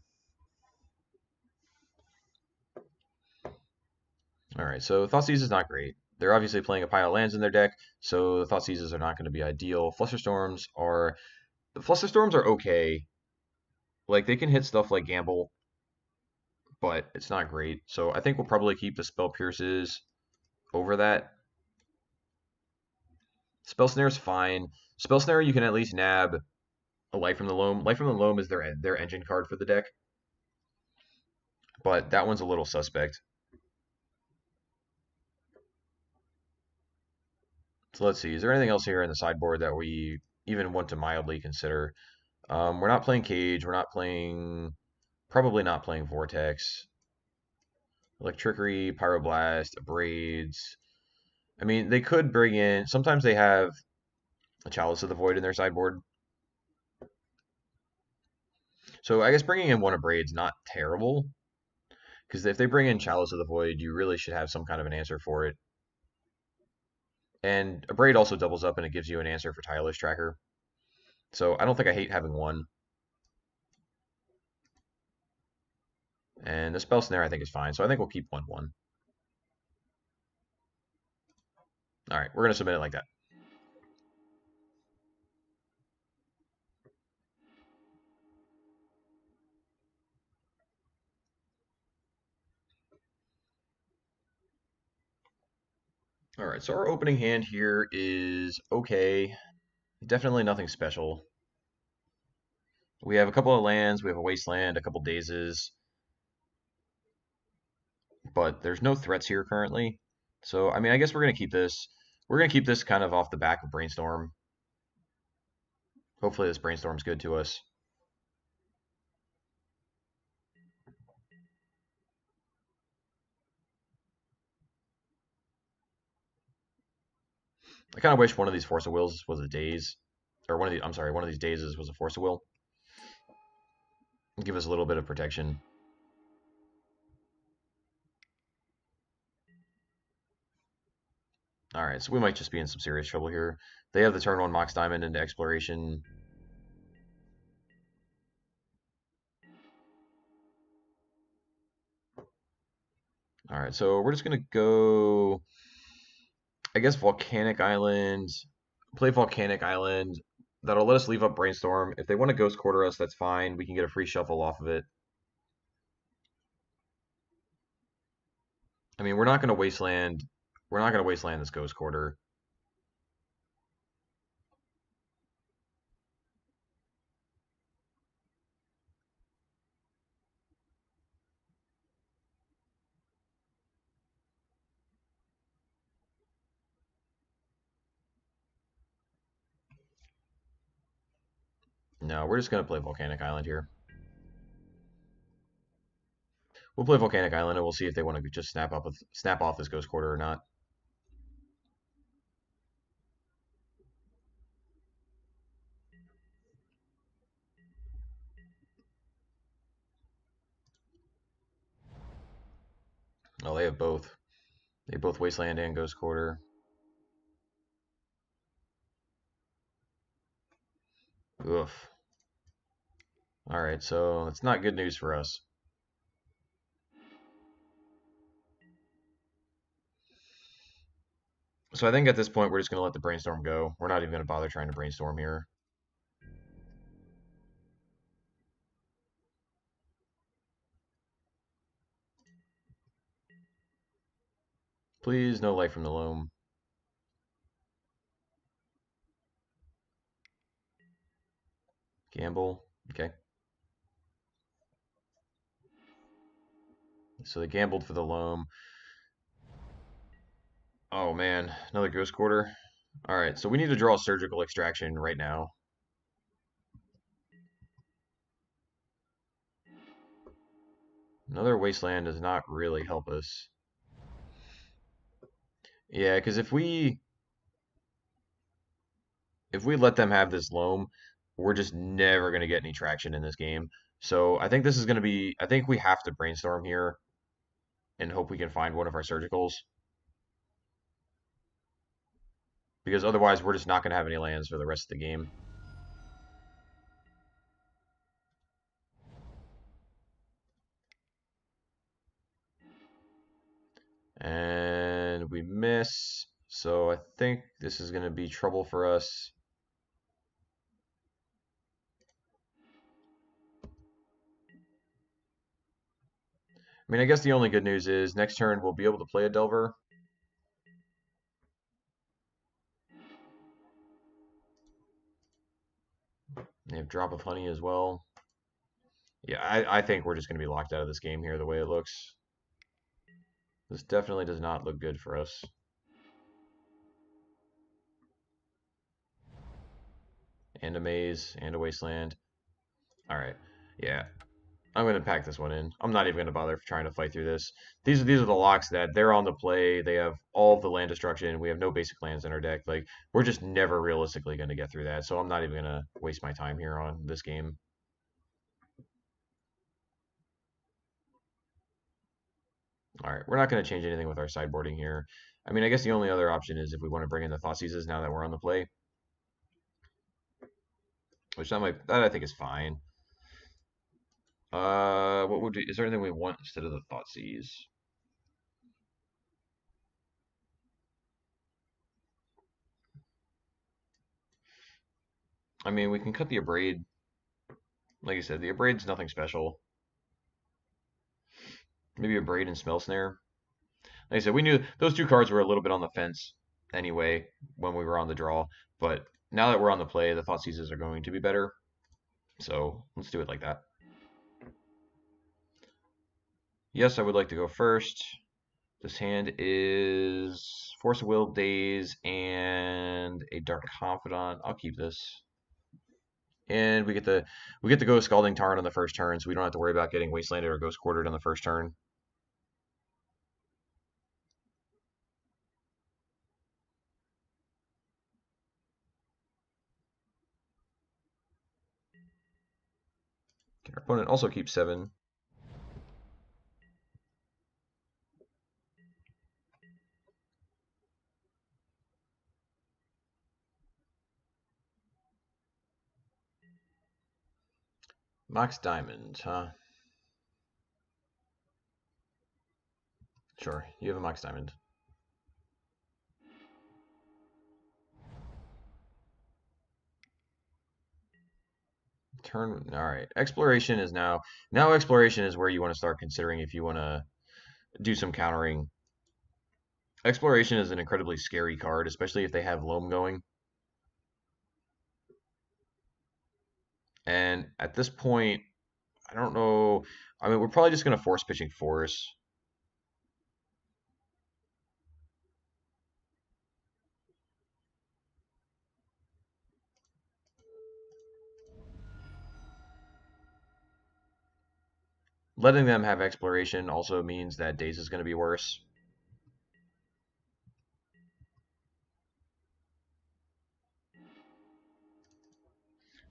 All right, so Thoughtseize is not great. They're obviously playing a pile of lands in their deck, so the Thoughtseizes are not going to be ideal. Flusterstorms are okay. Like they can hit stuff like Gamble, but it's not great. So I think we'll probably keep the Spell Pierces over that. Spell Snare is fine. Spell Snare you can at least nab a Light from the Loam. Light from the Loam is their engine card for the deck, but that one's a little suspect. So let's see. Is there anything else here in the sideboard that we even want to mildly consider? We're not playing Cage. We're not playing. Probably not playing Vortex. Electrickery, Pyroblast, Braids. I mean, they could bring in. Sometimes they have a Chalice of the Void in their sideboard. So I guess bringing in one of Braids not terrible. Because if they bring in Chalice of the Void, you really should have some kind of an answer for it. And a Braid also doubles up and it gives you an answer for Tireless Tracker. So I don't think I hate having one. And the Spell Snare I think is fine. So I think we'll keep 1/1. All right, we're going to submit it like that. All right, so our opening hand here is okay. Definitely nothing special. We have a couple of lands, we have a Wasteland, a couple Dazes, but there's no threats here currently. So, I mean, I guess we're going to keep this. We're going to keep this kind of off the back of Brainstorm. Hopefully this Brainstorm's good to us. I kind of wish one of these Force of Wills was a Daze. Or one of these Dazes was a Force of Will. Give us a little bit of protection. All right, so we might just be in some serious trouble here. They have the turn 1 Mox Diamond into Exploration. All right, so we're just going to go, I guess, Volcanic Island. Play Volcanic Island. That'll let us leave up Brainstorm. If they want to Ghost Quarter us, that's fine. We can get a free shuffle off of it. I mean, we're not going to Wasteland. We're not going to Wasteland this Ghost Quarter. No, we're just going to play Volcanic Island here. We'll play Volcanic Island and we'll see if they want to just snap off this Ghost Quarter or not. Oh, they have both. They have both Wasteland and Ghost Quarter. Oof. All right, so it's not good news for us. So I think at this point we're just going to let the Brainstorm go. We're not even going to bother trying to Brainstorm here. Please, no Light from the Loam. Gamble. Okay. So they gambled for the Loam. Oh man, another Ghost Quarter. All right, so we need to draw Surgical Extraction right now. Another Wasteland does not really help us. Yeah, because if we If we let them have this loam, we're just never going to get any traction in this game. So I think this is going to be, I think we have to brainstorm here and hope we can find one of our surgicals because otherwise we're just not going to have any lands for the rest of the game. And we miss. So I think this is going to be trouble for us. I mean, I guess the only good news is next turn we'll be able to play a Delver. They have Drop of Honey as well. Yeah, I think we're just going to be locked out of this game here the way it looks. This definitely does not look good for us. And a Maze, and a Wasteland. Alright, yeah. I'm going to pack this one in. I'm not even going to bother trying to fight through this. These are the locks that they're on the play. They have all of the land destruction. We have no basic lands in our deck. Like, we're just never realistically going to get through that. So I'm not even going to waste my time here on this game. All right, we're not going to change anything with our sideboarding here. I mean, I guess the only other option is if we want to bring in the Thoughtseizes now that we're on the play, which that I think is fine. Is there anything we want instead of the Thoughtseize? I mean, we can cut the Abrade. Like I said, the Abrade's nothing special. Maybe Abrade and Smell Snare. Like I said, we knew those two cards were a little bit on the fence anyway when we were on the draw, but now that we're on the play, the Thoughtseizes are going to be better. So let's do it like that. Yes, I would like to go first. This hand is Force of Will, Daze, and a Dark Confidant. I'll keep this. And we get to go Scalding Tarn on the first turn, so we don't have to worry about getting Wastelanded or Ghost Quartered on the first turn. Our opponent also keeps 7. Mox Diamond, huh? Sure, you have a Mox Diamond. Turn. All right. Exploration is now exploration is where you want to start considering if you want to do some countering. Exploration is an incredibly scary card, especially if they have Loam going. And at this point, I don't know. I mean, we're probably just going to force pitching Force. Letting them have exploration also means that Daze is going to be worse.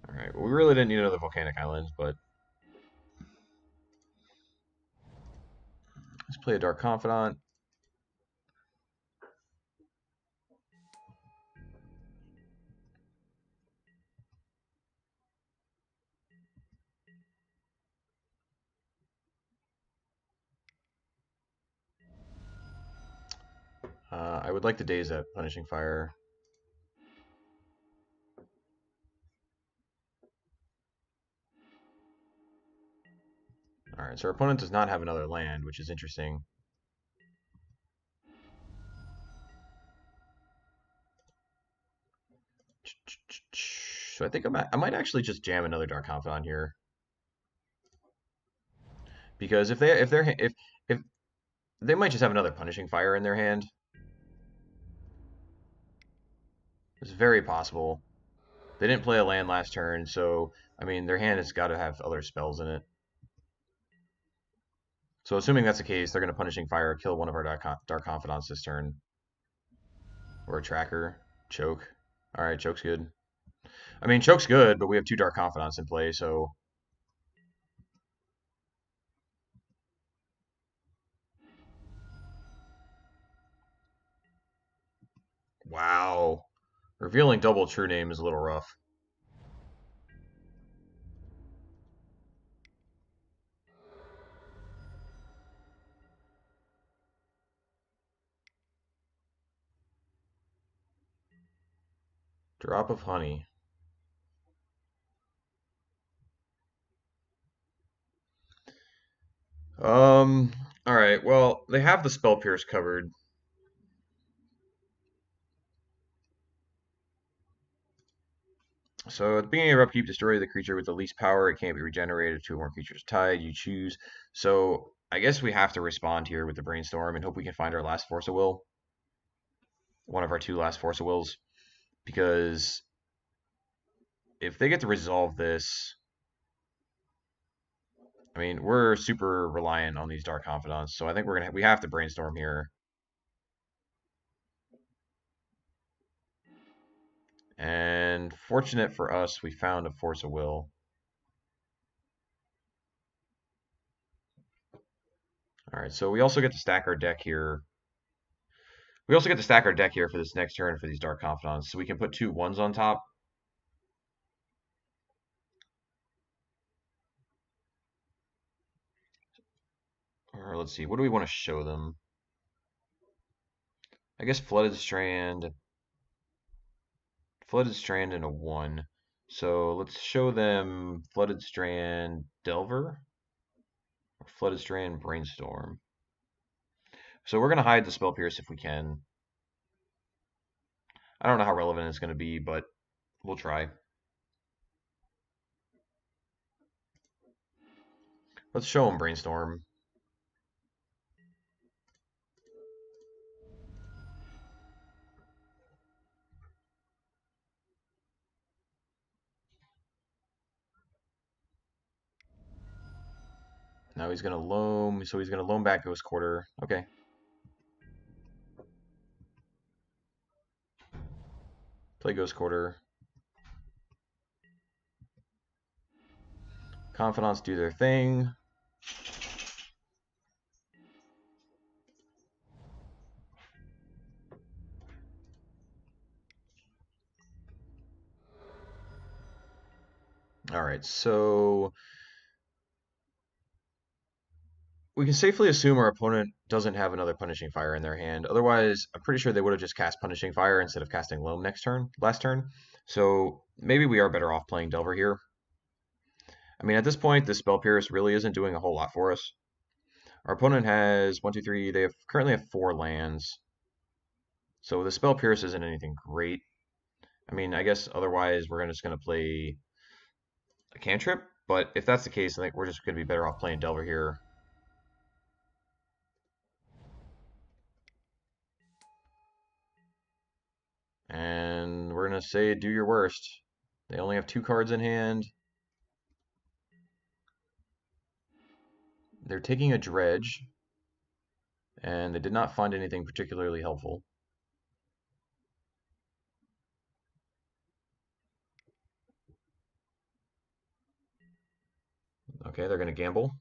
All right. Well, we really didn't need another volcanic island, but let's play a Dark Confidant. I would like to Daze that Punishing Fire. All right, so our opponent does not have another land, which is interesting. So I think I might actually just jam another Dark Confidant here because if they might just have another Punishing Fire in their hand. It's very possible. They didn't play a land last turn, so I mean their hand has got to have other spells in it. So assuming that's the case, they're going to Punishing Fire, kill one of our Dark Confidants this turn, or a Tracker, Choke. All right, Choke's good. I mean, Choke's good, but we have two Dark Confidants in play, so wow. Revealing double true name is a little rough. Drop of honey. Um, all right. Well, they have the Spell Pierce covered. So at the beginning of upkeep, destroy the creature with the least power. It can't be regenerated. Two or more creatures tied. You choose. So I guess we have to respond here with the brainstorm and hope we can find our last Force of Will, one of our two last Force of Wills, because if they get to resolve this, I mean, we're super reliant on these Dark Confidants. So I think we have to brainstorm here. And fortunate for us, we found a Force of Will. All right, so we also get to stack our deck here. We also get to stack our deck here for this next turn for these Dark Confidants. So we can put two ones on top. Or let's see, what do we want to show them? I guess Flooded Strand and a 1. So let's show them Flooded Strand Delver or Flooded Strand Brainstorm. So we're going to hide the Spell Pierce if we can. I don't know how relevant it's going to be, but we'll try. Let's show them Brainstorm. Now he's going to loam, so he's going to loam back Ghost Quarter. Okay. Play Ghost Quarter. Confidants do their thing. All right, so we can safely assume our opponent doesn't have another Punishing Fire in their hand. Otherwise, I'm pretty sure they would have just cast Punishing Fire instead of casting Loam last turn. So maybe we are better off playing Delver here. I mean, at this point, the Spell Pierce really isn't doing a whole lot for us. Our opponent has 1, 2, 3. They currently have 4 lands. So the Spell Pierce isn't anything great. I mean, I guess otherwise we're just going to play a cantrip. But if that's the case, I think we're just going to be better off playing Delver here. And we're going to say do your worst. They only have 2 cards in hand. They're taking a dredge, and they did not find anything particularly helpful. Okay, they're going to gamble.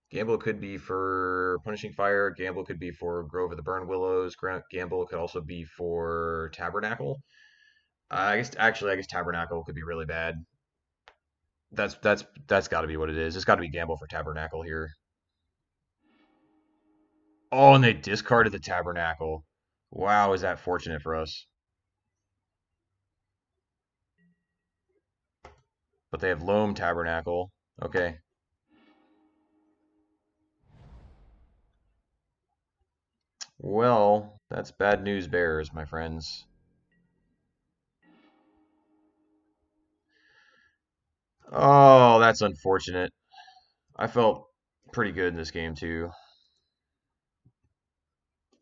Gamble could be for Punishing Fire. Gamble could be for Grove of the Burn Willows. Gamble could also be for Tabernacle. I guess Tabernacle could be really bad. That's got to be what it is. It's got to be Gamble for Tabernacle here. Oh, and they discarded the Tabernacle. Wow, is that fortunate for us? But they have Loam Tabernacle. Okay. Well, that's bad news bears, my friends. Oh, that's unfortunate. I felt pretty good in this game too,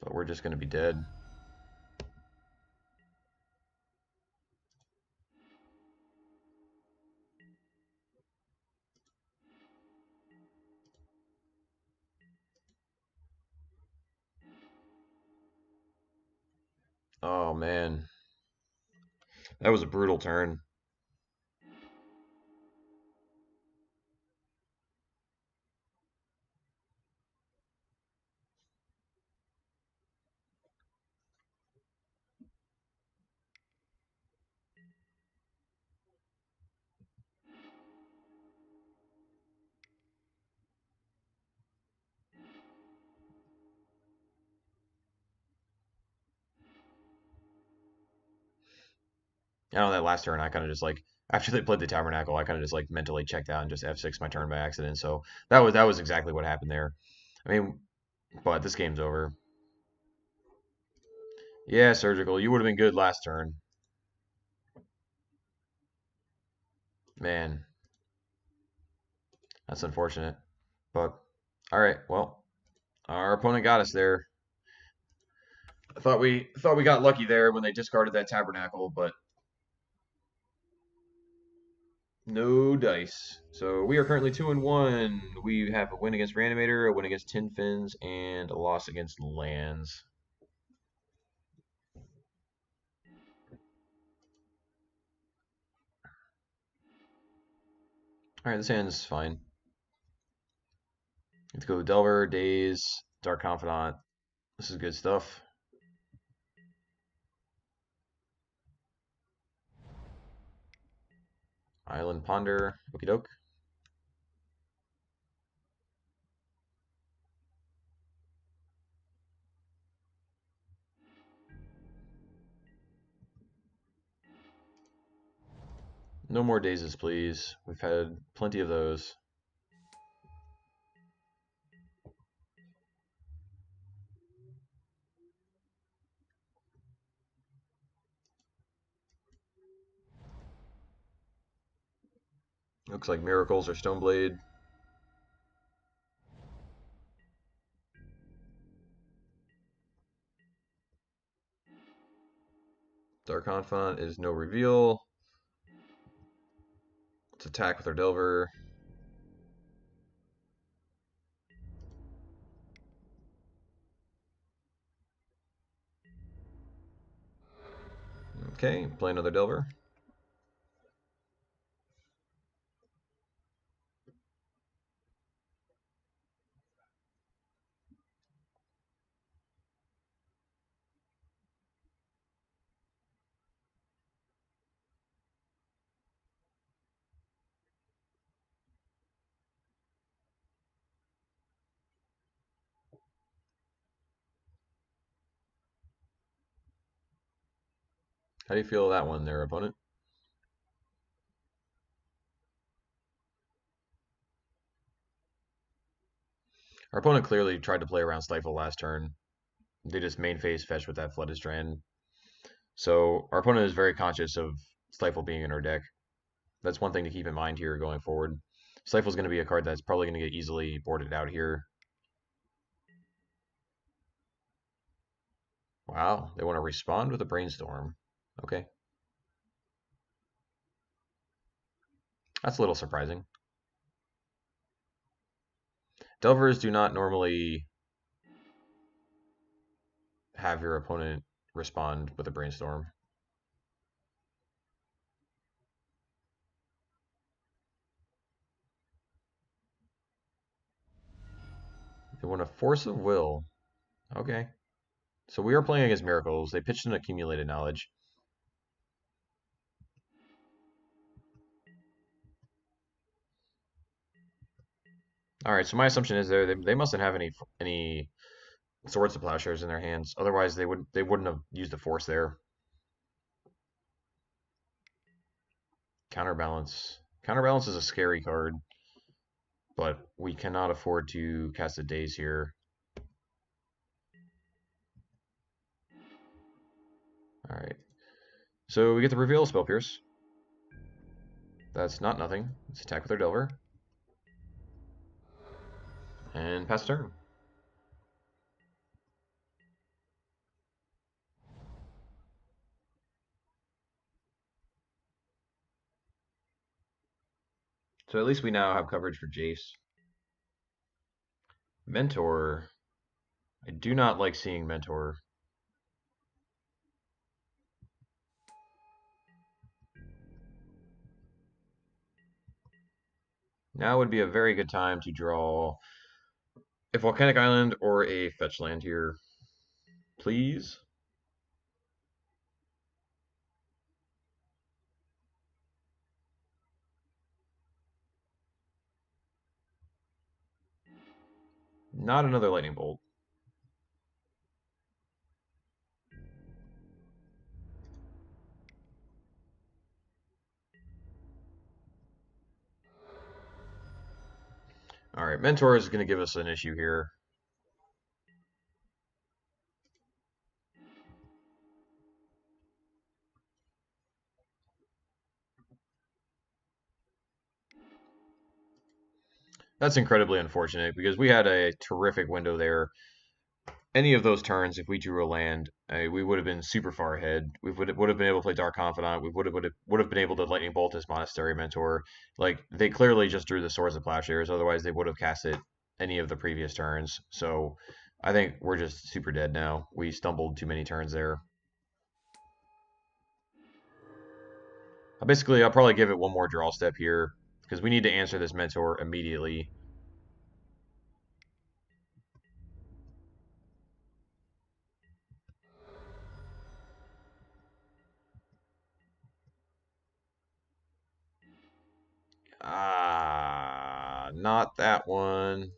but we're just going to be dead. Oh man, that was a brutal turn. I know that last turn I kind of just like after they played the Tabernacle, I kind of just like mentally checked out and just F6 my turn by accident. So that was exactly what happened there. I mean, but this game's over. Yeah, surgical. You would have been good last turn, man. That's unfortunate. But all right, well, our opponent got us there. I thought we got lucky there when they discarded that Tabernacle, but no dice. So we are currently 2-1. We have a win against Reanimator, a win against Tin Fins, and a loss against Lands. All right, this hand's fine. Let's go Delver, Daze, Dark Confidant. This is good stuff. Island Ponder, okie doke. No more Dazes, please. We've had plenty of those. Looks like Miracles or Stoneblade. Dark Confidant is no reveal. Let's attack with our Delver. Okay, play another Delver. How do you feel that one there, opponent? Our opponent clearly tried to play around Stifle last turn. They just main phase fetch with that Flooded Strand. So our opponent is very conscious of Stifle being in our deck. That's one thing to keep in mind here going forward. Stifle is going to be a card that's probably going to get easily boarded out here. Wow, they want to respond with a Brainstorm. Okay, that's a little surprising. Delvers do not normally have your opponent respond with a Brainstorm. They want a Force of Will. Okay. So we are playing against Miracles. They pitched an Accumulated Knowledge. All right, so my assumption is they mustn't have any Swords to Plowshares in their hands. Otherwise, they wouldn't have used the Force there. Counterbalance. Counterbalance is a scary card, but we cannot afford to cast a Daze here. All right. So we get the reveal Spell Pierce. That's not nothing. Let's attack with our Delver. And pass turn. So at least we now have coverage for Jace. Mentor. I do not like seeing Mentor. Now would be a very good time to draw a volcanic island or a fetch land here, please. Not another lightning bolt. All right, Mentor is going to give us an issue here. That's incredibly unfortunate because we had a terrific window there. Any of those turns, if we drew a land, we would have been super far ahead. We would have been able to play Dark Confidant. We would have been able to Lightning Bolt his Monastery Mentor. Like they clearly just drew the Swords of Plowshares. Otherwise, they would have cast it any of the previous turns. So I think we're just super dead now. We stumbled too many turns there. Basically, I'll probably give it one more draw step here because we need to answer this Mentor immediately. Ah, not that one.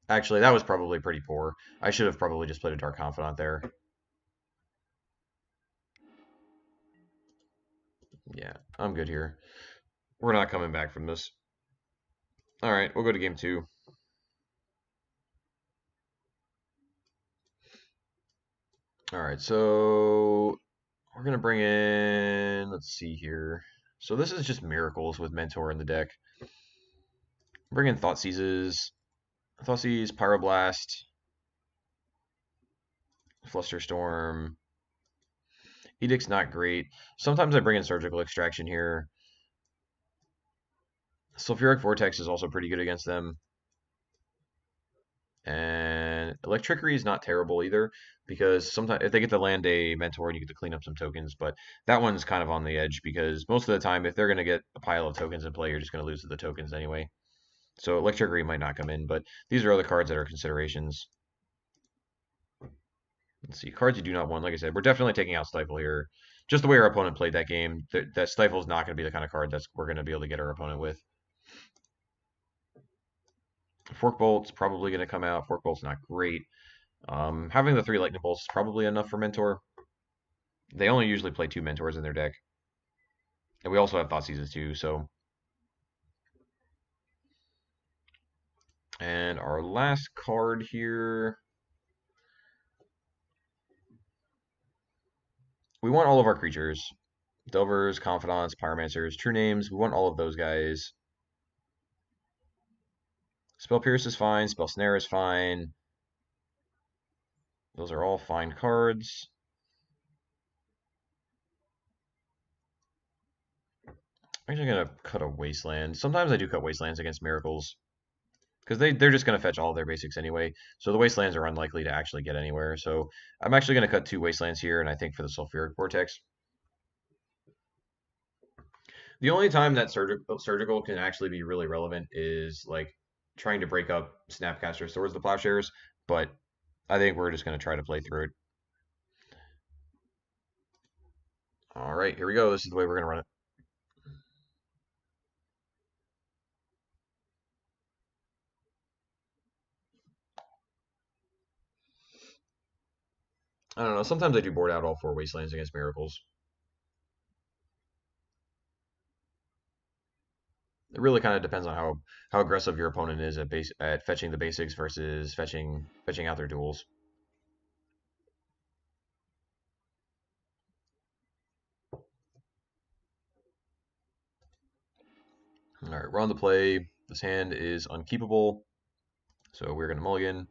Actually, that was probably pretty poor. I should have probably just played a Dark Confidant there. Yeah, I'm good here. We're not coming back from this. All right, we'll go to game two. All right, so we're going to bring in, let's see here. So this is just Miracles with Mentor in the deck. Bring in Thoughtseizes, Pyroblast, Flusterstorm. Edict's not great. Sometimes I bring in Surgical Extraction here. Sulfuric Vortex is also pretty good against them. And Electrickery is not terrible either, because sometimes if they get to land a Mentor and you get to clean up some tokens, but that one's kind of on the edge because most of the time, if they're going to get a pile of tokens in play, you're just going to lose to the tokens anyway. So Electrickery might not come in, but these are other cards that are considerations. Let's see, cards you do not want. Like I said, we're definitely taking out Stifle here. Just the way our opponent played that game, that Stifle is not going to be the kind of card we're going to be able to get our opponent with. Fork Bolt's probably going to come out. Fork Bolt's not great. Having the 3 Lightning Bolts is probably enough for Mentor. They only usually play 2 Mentors in their deck. And we also have Thoughtseizes too, so. And our last card here. We want all of our creatures. Delvers, Confidants, Pyromancers, True Names. We want all of those guys. Spell Pierce is fine. Spell Snare is fine. Those are all fine cards. I'm actually going to cut a Wasteland. Sometimes I do cut Wastelands against Miracles. Because they're just going to fetch all of their basics anyway. So the Wastelands are unlikely to actually get anywhere. So I'm actually going to cut 2 Wastelands here, and I think for the Sulfuric Vortex. The only time that surgical can actually be really relevant is like trying to break up Snapcasters towards the Plowshares, but I think we're just going to try to play through it. All right, here we go. This is the way we're going to run it. I don't know. Sometimes I do board out all 4 Wastelands against Miracles. It really kind of depends on how aggressive your opponent is at fetching the basics versus fetching out their duels. All right, we're on the play. This hand is unkeepable, so we're going to mulligan.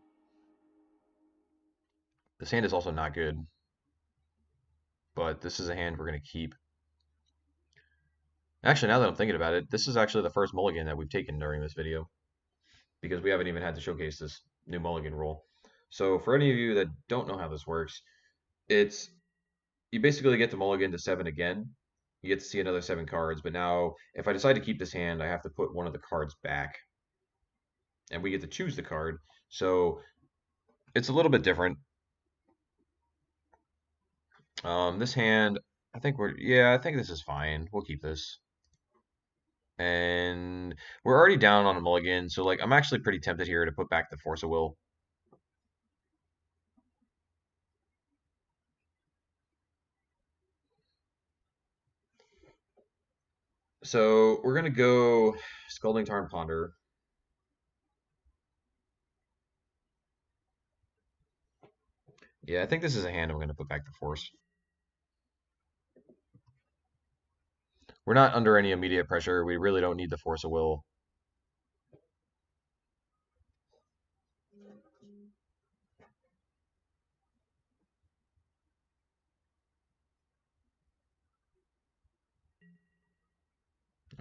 This hand is also not good, but this is a hand we're going to keep. Actually, now that I'm thinking about it, this is actually the first mulligan that we've taken during this video because we haven't even had to showcase this new mulligan rule. So for any of you that don't know how this works, it's you basically get to mulligan to 7 again. You get to see another 7 cards, but now if I decide to keep this hand, I have to put one of the cards back, and we get to choose the card. So it's a little bit different. This hand, I think this is fine. We'll keep this. And we're already down on a mulligan, so like I'm actually pretty tempted here to put back the Force of Will. So we're gonna go Scalding Tarn Ponder. Yeah, I think this is a hand I'm gonna put back the Force. We're not under any immediate pressure. We really don't need the Force of Will.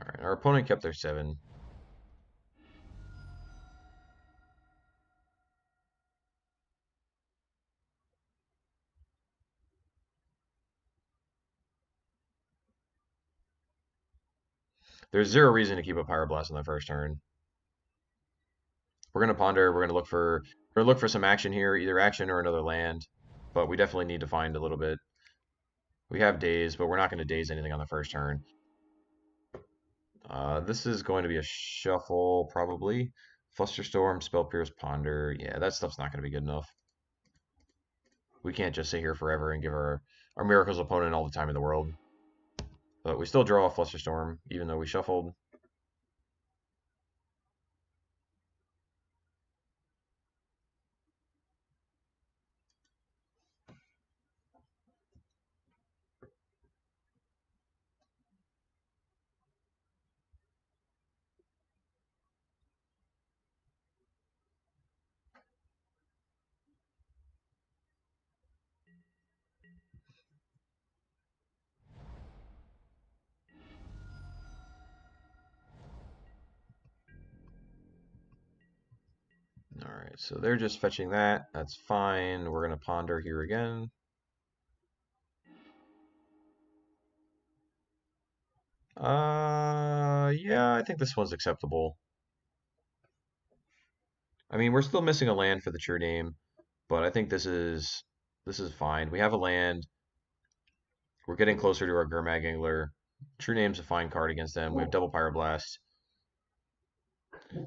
All right, our opponent kept their 7. There's zero reason to keep a Pyroblast on the first turn. We're gonna ponder. We're gonna look for some action here, either action or another land. But we definitely need to find a little bit. We have daze, but we're not going to daze anything on the first turn. This is going to be a shuffle, probably. Flusterstorm, Spell Pierce, Ponder. Yeah, that stuff's not going to be good enough. We can't just sit here forever and give our Miracles opponent all the time in the world. But we still draw a Flusterstorm, even though we shuffled. Alright, so they're just fetching that. That's fine. We're going to Ponder here again. Yeah, I think this one's acceptable. I mean, we're still missing a land for the True Name, but I think this is fine. We have a land. We're getting closer to our Gurmag Angler. True Name's a fine card against them. We have double Pyroblast.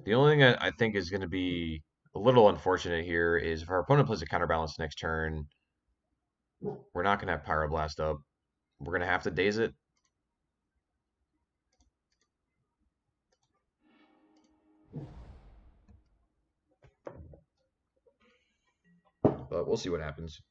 The only thing I think is going to be a little unfortunate here is if our opponent plays a counterbalance next turn, we're not going to have Pyroblast up. We're going to have to daze it. But we'll see what happens.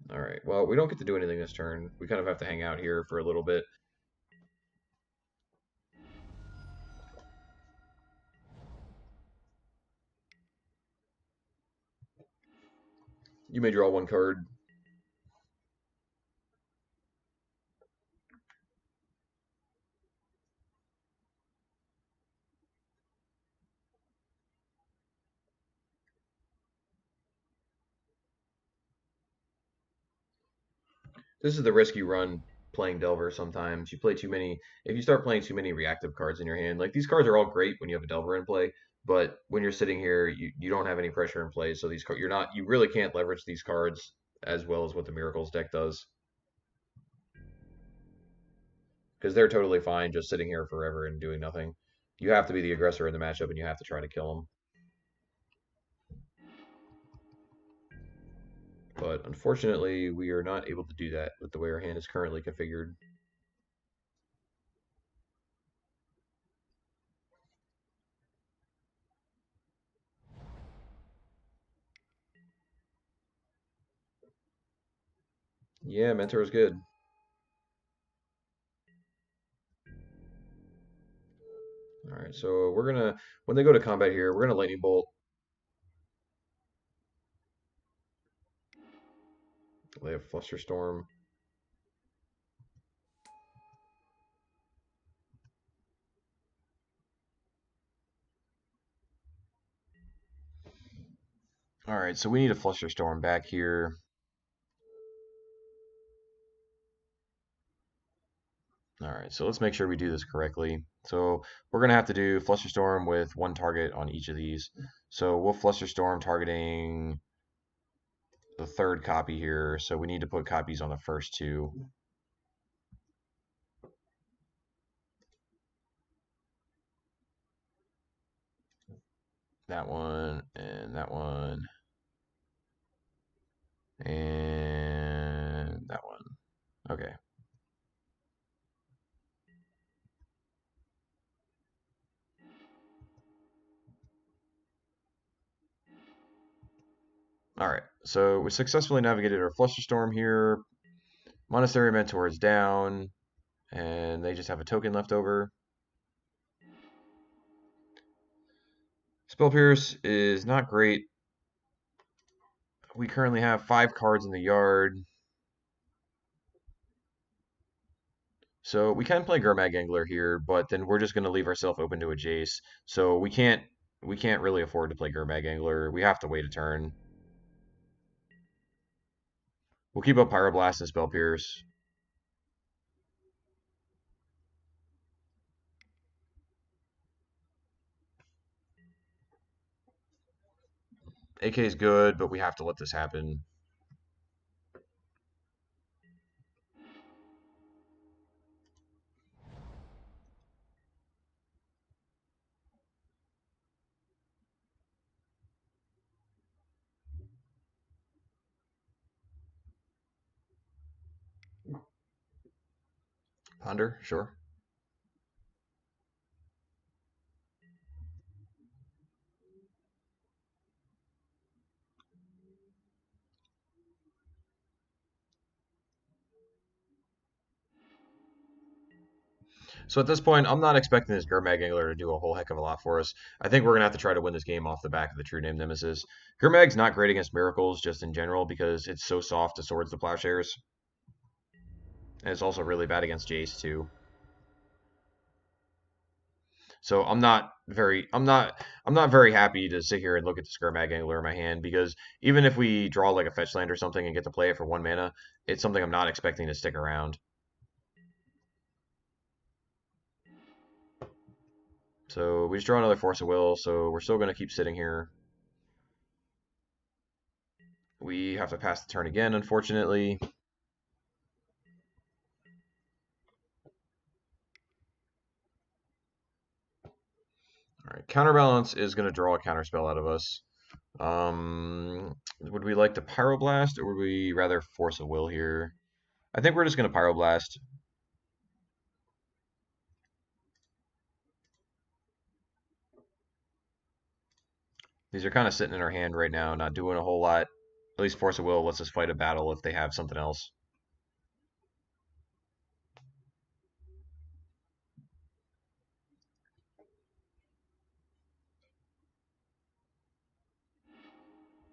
All right. Well, we don't get to do anything this turn. We kind of have to hang out here for a little bit. You may draw one card. This is the risk you run playing Delver sometimes. You play too many. If you start playing too many reactive cards in your hand, like these cards are all great when you have a Delver in play, but when you're sitting here, you don't have any pressure in play. So these cards, you really can't leverage these cards as well as what the Miracles deck does because they're totally fine just sitting here forever and doing nothing. You have to be the aggressor in the matchup and you have to try to kill them. But unfortunately, we are not able to do that with the way our hand is currently configured. Yeah, Mentor is good. All right, so when they go to combat here, we're gonna Lightning Bolt. They have Flusterstorm. Alright, so we need a Fluster Storm back here. Alright, so let's make sure we do this correctly. So we're going to have to do Fluster Storm with one target on each of these. So we'll Fluster Storm targeting the third copy here, so we need to put copies on the first two. That one, and that one, and that one. Okay. Alright, so we successfully navigated our Flusterstorm here. Monastery Mentor is down, and they just have a token left over. Spell Pierce is not great. We currently have 5 cards in the yard. So we can play Gurmag Angler here, but then we're just going to leave ourselves open to a Jace. So we can't really afford to play Gurmag Angler. We have to wait a turn. We'll keep up Pyroblast and Spell Pierce. AK is good, but we have to let this happen. Ponder, sure. So at this point, I'm not expecting this Gurmag Angler to do a whole heck of a lot for us. I think we're going to have to try to win this game off the back of the True Name Nemesis. Gurmag's not great against Miracles, just in general, because it's so soft to Swords to Plowshares. And it's also really bad against Jace, too. So I'm not very happy to sit here and look at the Gurmag Angler in my hand, because even if we draw like a fetch land or something and get to play it for 1 mana, it's something I'm not expecting to stick around. So we just draw another Force of Will, so we're still going to keep sitting here. We have to pass the turn again, unfortunately. Alright, Counterbalance is going to draw a counterspell out of us. Would we like to Pyroblast, or would we rather Force a Will here? I think we're just going to Pyroblast. These are kind of sitting in our hand right now, not doing a whole lot. At least Force a Will lets us fight a battle if they have something else.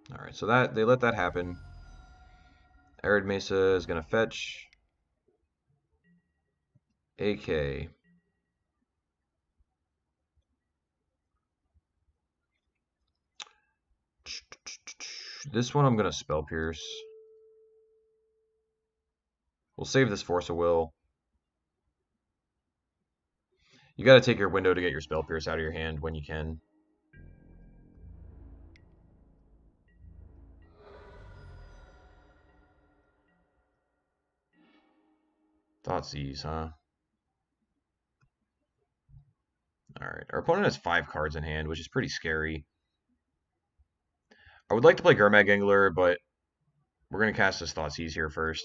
Alright, so that they let that happen. Arid Mesa is going to fetch. AK. This one I'm going to Spell Pierce. We'll save this Force of Will. You got to take your window to get your Spell Pierce out of your hand when you can. Thoughtseize, huh? Alright, our opponent has 5 cards in hand, which is pretty scary. I would like to play Gurmag Angler, but we're going to cast this Thoughtseize here first.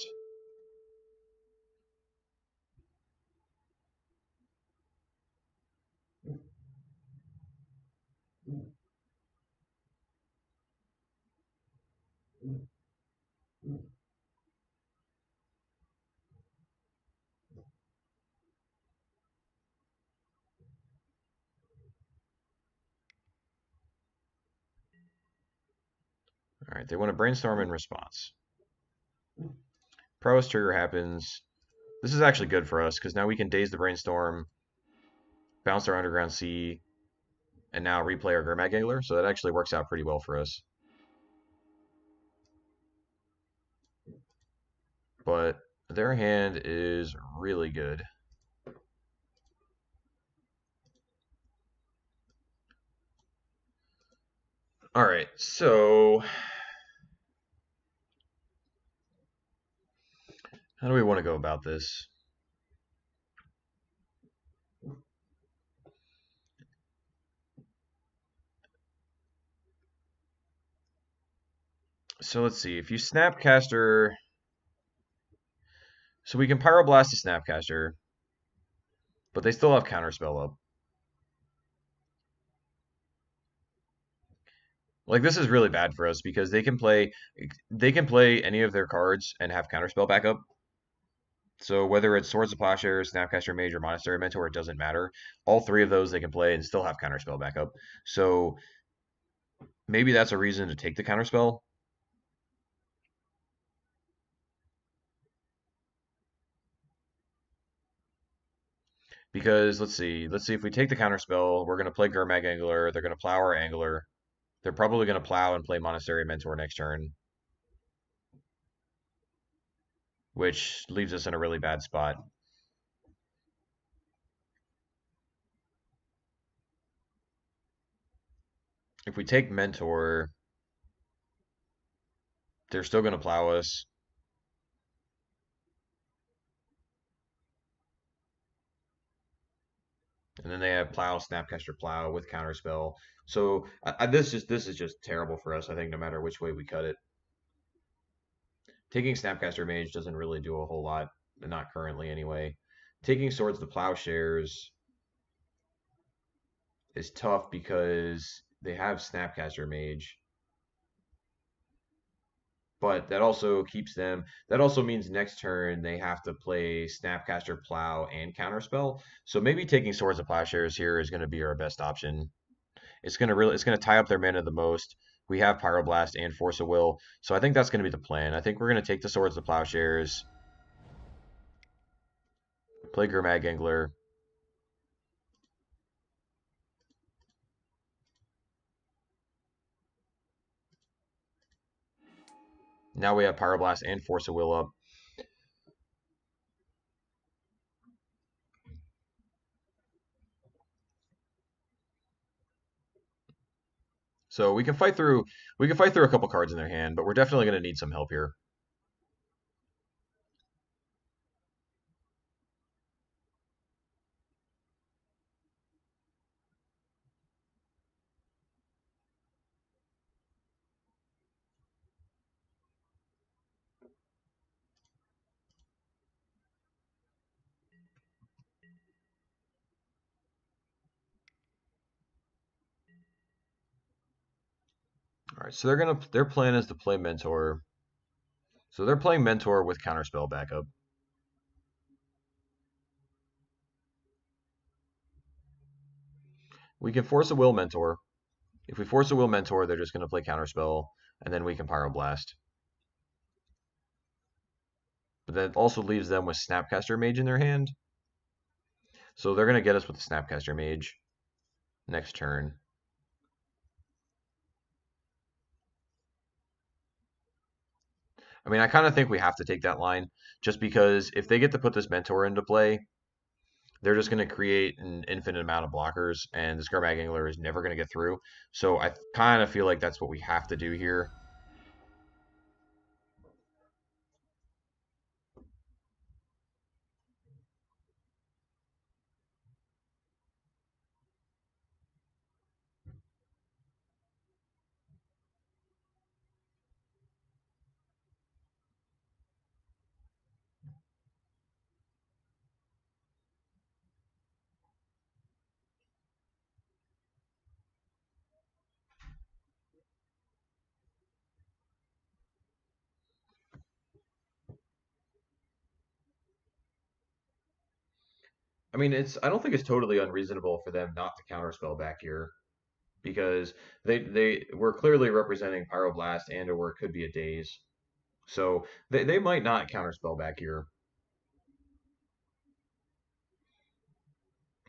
Alright, they want to Brainstorm in response. Prowess trigger happens. This is actually good for us, because now we can Daze the Brainstorm, bounce our Underground Sea, and now replay our Gurmag Angler, so that actually works out pretty well for us. but their hand is really good. All right, so how do we want to go about this? So let's see. If you Snapcaster, so we can Pyroblast a Snapcaster, but they still have Counterspell up. Like this is really bad for us because they can play any of their cards and have Counterspell backup. So whether it's Swords of Plowshares, Snapcaster Mage, or Monastery Mentor, it doesn't matter. All three of those they can play and still have Counterspell backup. So maybe that's a reason to take the Counterspell. Because let's see if we take the Counterspell, we're gonna play Gurmag Angler, they're gonna plow our Angler. They're probably gonna plow and play Monastery Mentor next turn, which leaves us in a really bad spot. If we take Mentor, they're still gonna plow us. And then they have Plow, Snapcaster Plow with Counterspell. So this is just terrible for us. I think no matter which way we cut it, taking Snapcaster Mage doesn't really do a whole lot, not currently anyway. Taking Swords to Plowshares is tough because they have Snapcaster Mage, but that also keeps them. That also means next turn they have to play Snapcaster Plow and Counterspell. So maybe taking Swords to Plowshares here is going to be our best option. It's gonna tie up their mana the most. We have Pyroblast and Force of Will, so I think that's gonna be the plan. I think we're gonna take the Swords to Plowshares, play Gurmag Angler. Now we have Pyroblast and Force of Will up. So we can fight through a couple cards in their hand, but we're definitely gonna need some help here. All right, so their plan is to play Mentor. So they're playing Mentor with Counterspell backup. We can Force a Will Mentor. If we Force a Will Mentor, they're just gonna play Counterspell, and then we can Pyroblast. But that also leaves them with Snapcaster Mage in their hand. So they're going to get us with the Snapcaster Mage next turn. I mean, I kind of think we have to take that line just because if they get to put this Mentor into play, they're just going to create an infinite amount of blockers, and the Scarmag Angler is never going to get through. So I kind of feel like that's what we have to do here. I mean, I don't think it's totally unreasonable for them not to counterspell back here because they were clearly representing Pyroblast and or it could be a Daze. So they might not counterspell back here.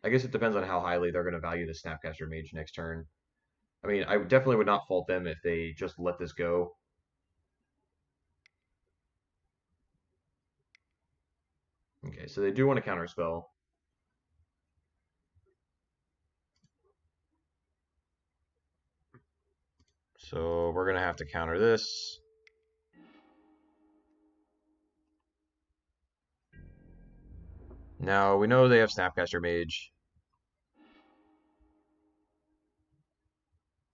I guess it depends on how highly they're going to value the Snapcaster Mage next turn. I mean, I definitely would not fault them if they just let this go. so they do want to counterspell. So we're gonna have to counter this. Now we know they have Snapcaster Mage.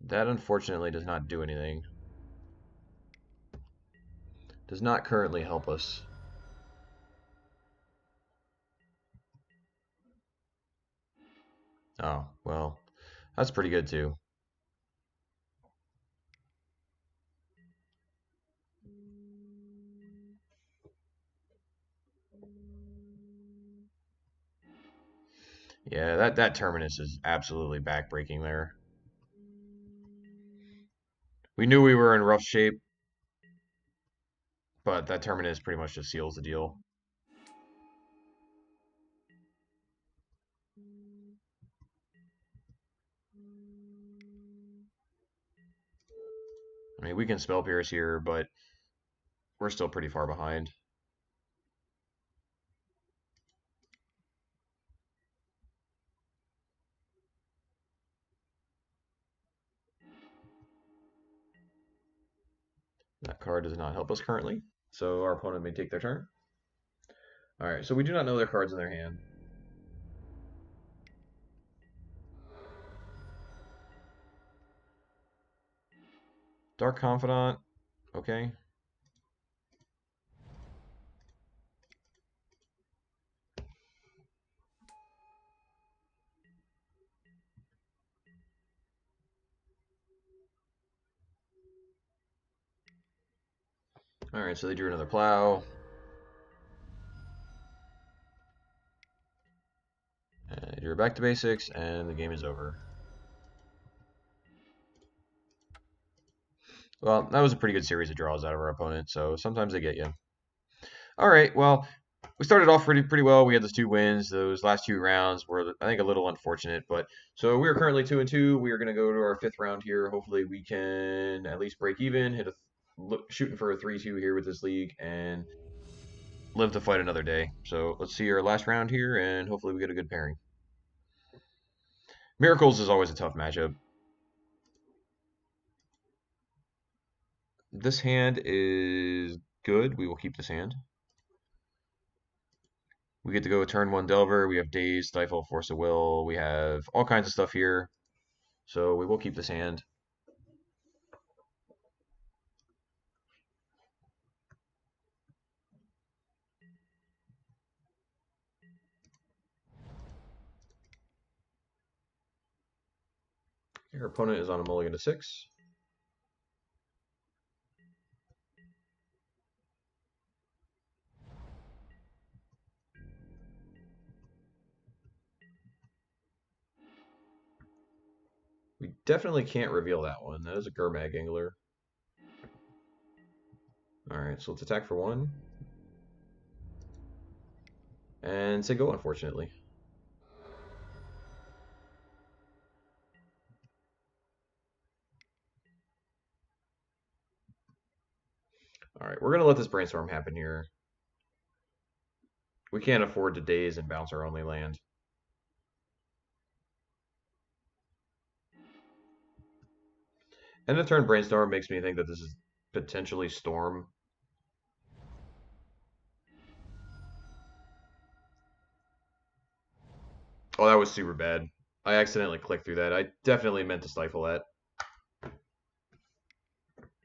That unfortunately does not do anything. Does not currently help us. Oh, well, that's pretty good too. Yeah, that Terminus is absolutely backbreaking there. We knew we were in rough shape, but that Terminus pretty much just seals the deal. I mean, we can Spell Pierce here, but we're still pretty far behind. That card does not help us currently, so our opponent may take their turn. Alright, so we do not know their cards in their hand. Dark Confidant, okay. Alright, so they drew another Plow. And you're back to basics, and the game is over. Well, that was a pretty good series of draws out of our opponent, so sometimes they get you. All right, well, we started off pretty well. We had those 2 wins. Those last 2 rounds were, I think, a little unfortunate, but so we are currently 2-2. We are going to go to our 5th round here. Hopefully, we can at least break even, shooting for a 3-2 here with this league, and live to fight another day. So let's see our last round here, and hopefully we get a good pairing. Miracles is always a tough matchup. This hand is good. We will keep this hand. We get to go turn 1 Delver. We have Daze, Stifle, Force of Will. We have all kinds of stuff here. So we will keep this hand. Your opponent is on a mulligan to 6. We definitely can't reveal that one. That is a Gurmag Angler. Alright, so let's attack for 1. And say go, unfortunately. Alright, we're going to let this brainstorm happen here. We can't afford to daze and bounce our only land. End of turn brainstorm makes me think that this is potentially Storm. Oh, that was super bad. I accidentally clicked through that. I definitely meant to stifle that.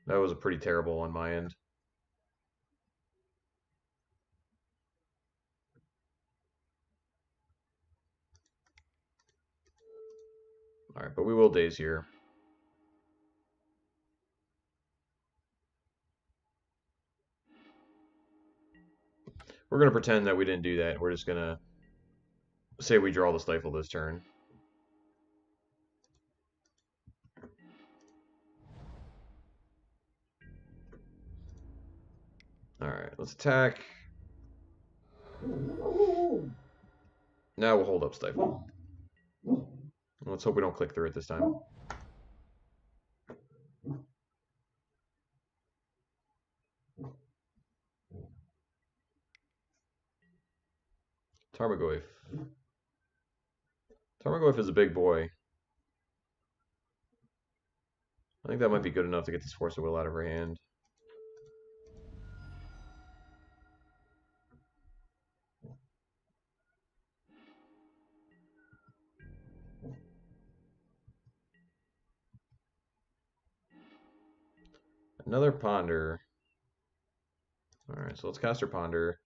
That was a pretty terrible on my end. Alright, but we will daze here. We're going to pretend that we didn't do that. We're just going to say we draw the stifle this turn. Alright, let's attack. Now we'll hold up stifle. Let's hope we don't click through it this time. Tarmogoyf. Tarmogoyf is a big boy. I think that might be good enough to get this Force of Will out of her hand. Another Ponder. Alright, so let's cast her Ponder.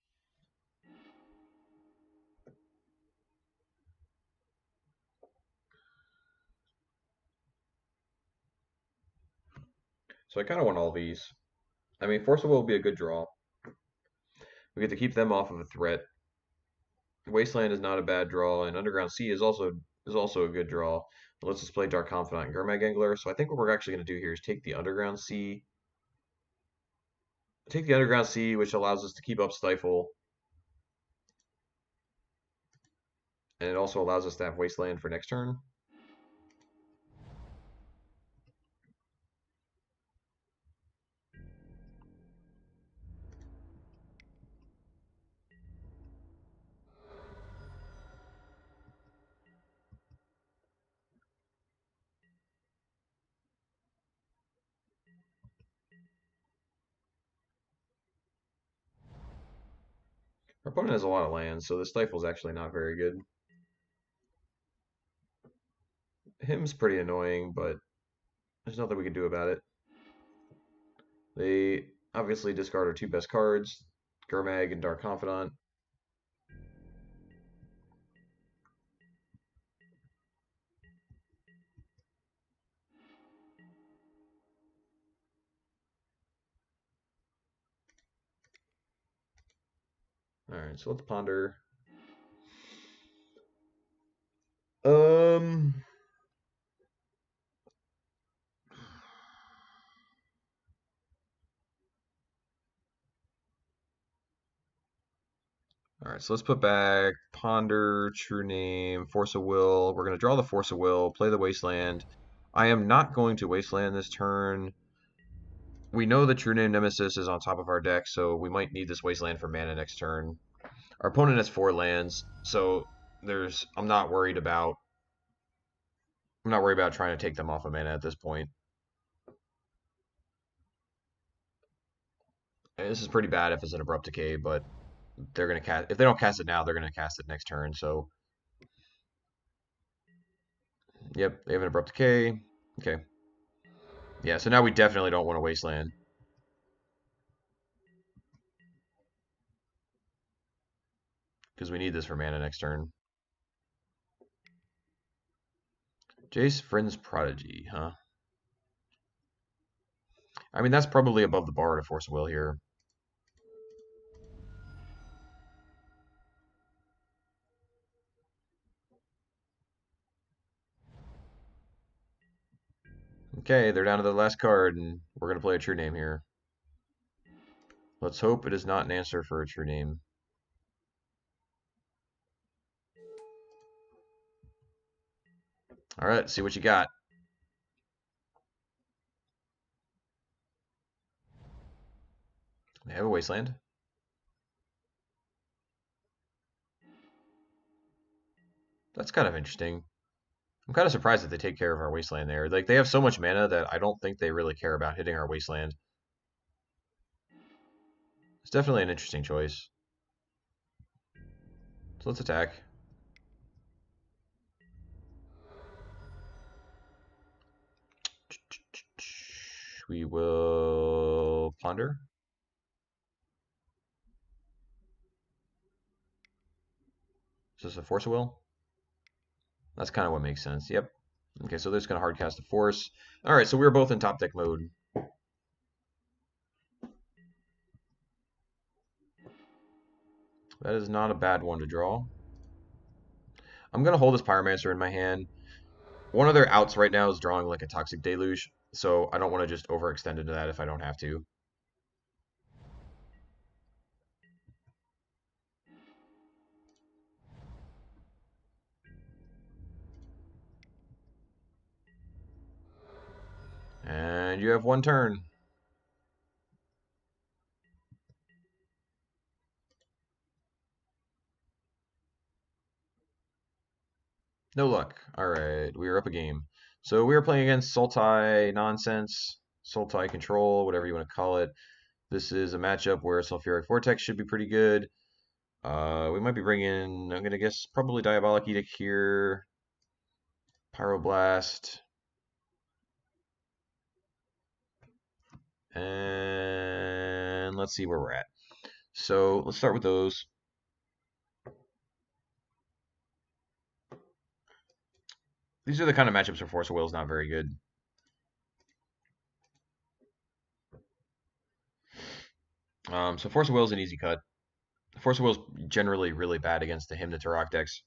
So I kind of want all these. I mean, Force of Will would be a good draw. We get to keep them off of a threat. Wasteland is not a bad draw, and Underground Sea is also a good draw. But let's just play Dark Confidant and Gurmag Angler. So I think what we're actually going to do here is take the Underground Sea. Take the Underground Sea, which allows us to keep up Stifle. And it also allows us to have Wasteland for next turn. Our opponent has a lot of lands, so the Stifle is actually not very good. Him's pretty annoying, but there's nothing we can do about it. They obviously discard our two best cards, Gurmag and Dark Confidant. Alright, so let's ponder. Um Alright, so let's put back Ponder, True Name, Force of Will. We're going to draw the Force of Will, play the Wasteland. I am not going to Wasteland this turn. We know the True Name Nemesis is on top of our deck, so we might need this Wasteland for mana next turn. Our opponent has 4 lands, so I'm not worried about trying to take them off of mana at this point. And this is pretty bad if it's an Abrupt Decay, but they're gonna cast if they don't cast it now, they're gonna cast it next turn. So, yep, they have an Abrupt Decay. Okay, yeah. So now we definitely don't want to Wasteland because we need this for mana next turn. Jace Friend's Prodigy, huh? I mean, that's probably above the bar to Force Will here. Okay, they're down to the last card, and we're gonna play a True Name here. Let's hope it is not an answer for a True Name. All right, see what you got. They have a Wasteland. That's kind of interesting. I'm kind of surprised that they take care of our Wasteland there. Like, they have so much mana that I don't think they really care about hitting our Wasteland. It's definitely an interesting choice. So let's attack. We will Ponder. Is this a Force of Will? That's kind of what makes sense. Yep. Okay, so they're just going to hardcast a Force. All right, so we're both in top deck mode. That is not a bad one to draw. I'm going to hold this Pyromancer in my hand. One of their outs right now is drawing like a Toxic Deluge, so I don't want to just overextend into that if I don't have to. And you have one turn. No luck. All right, we are up a game. So we are playing against Sultai Nonsense, Sultai Control, whatever you want to call it. This is a matchup where Sulfuric Vortex should be pretty good. We might be bringing, I'm gonna guess, probably Diabolic Edict here, Pyroblast, and let's see where we're at. So let's start with those. These are the kind of matchups where Force of Will is not very good. So Force of Will is an easy cut. Force of Will is generally really bad against the Hymn to Turok decks.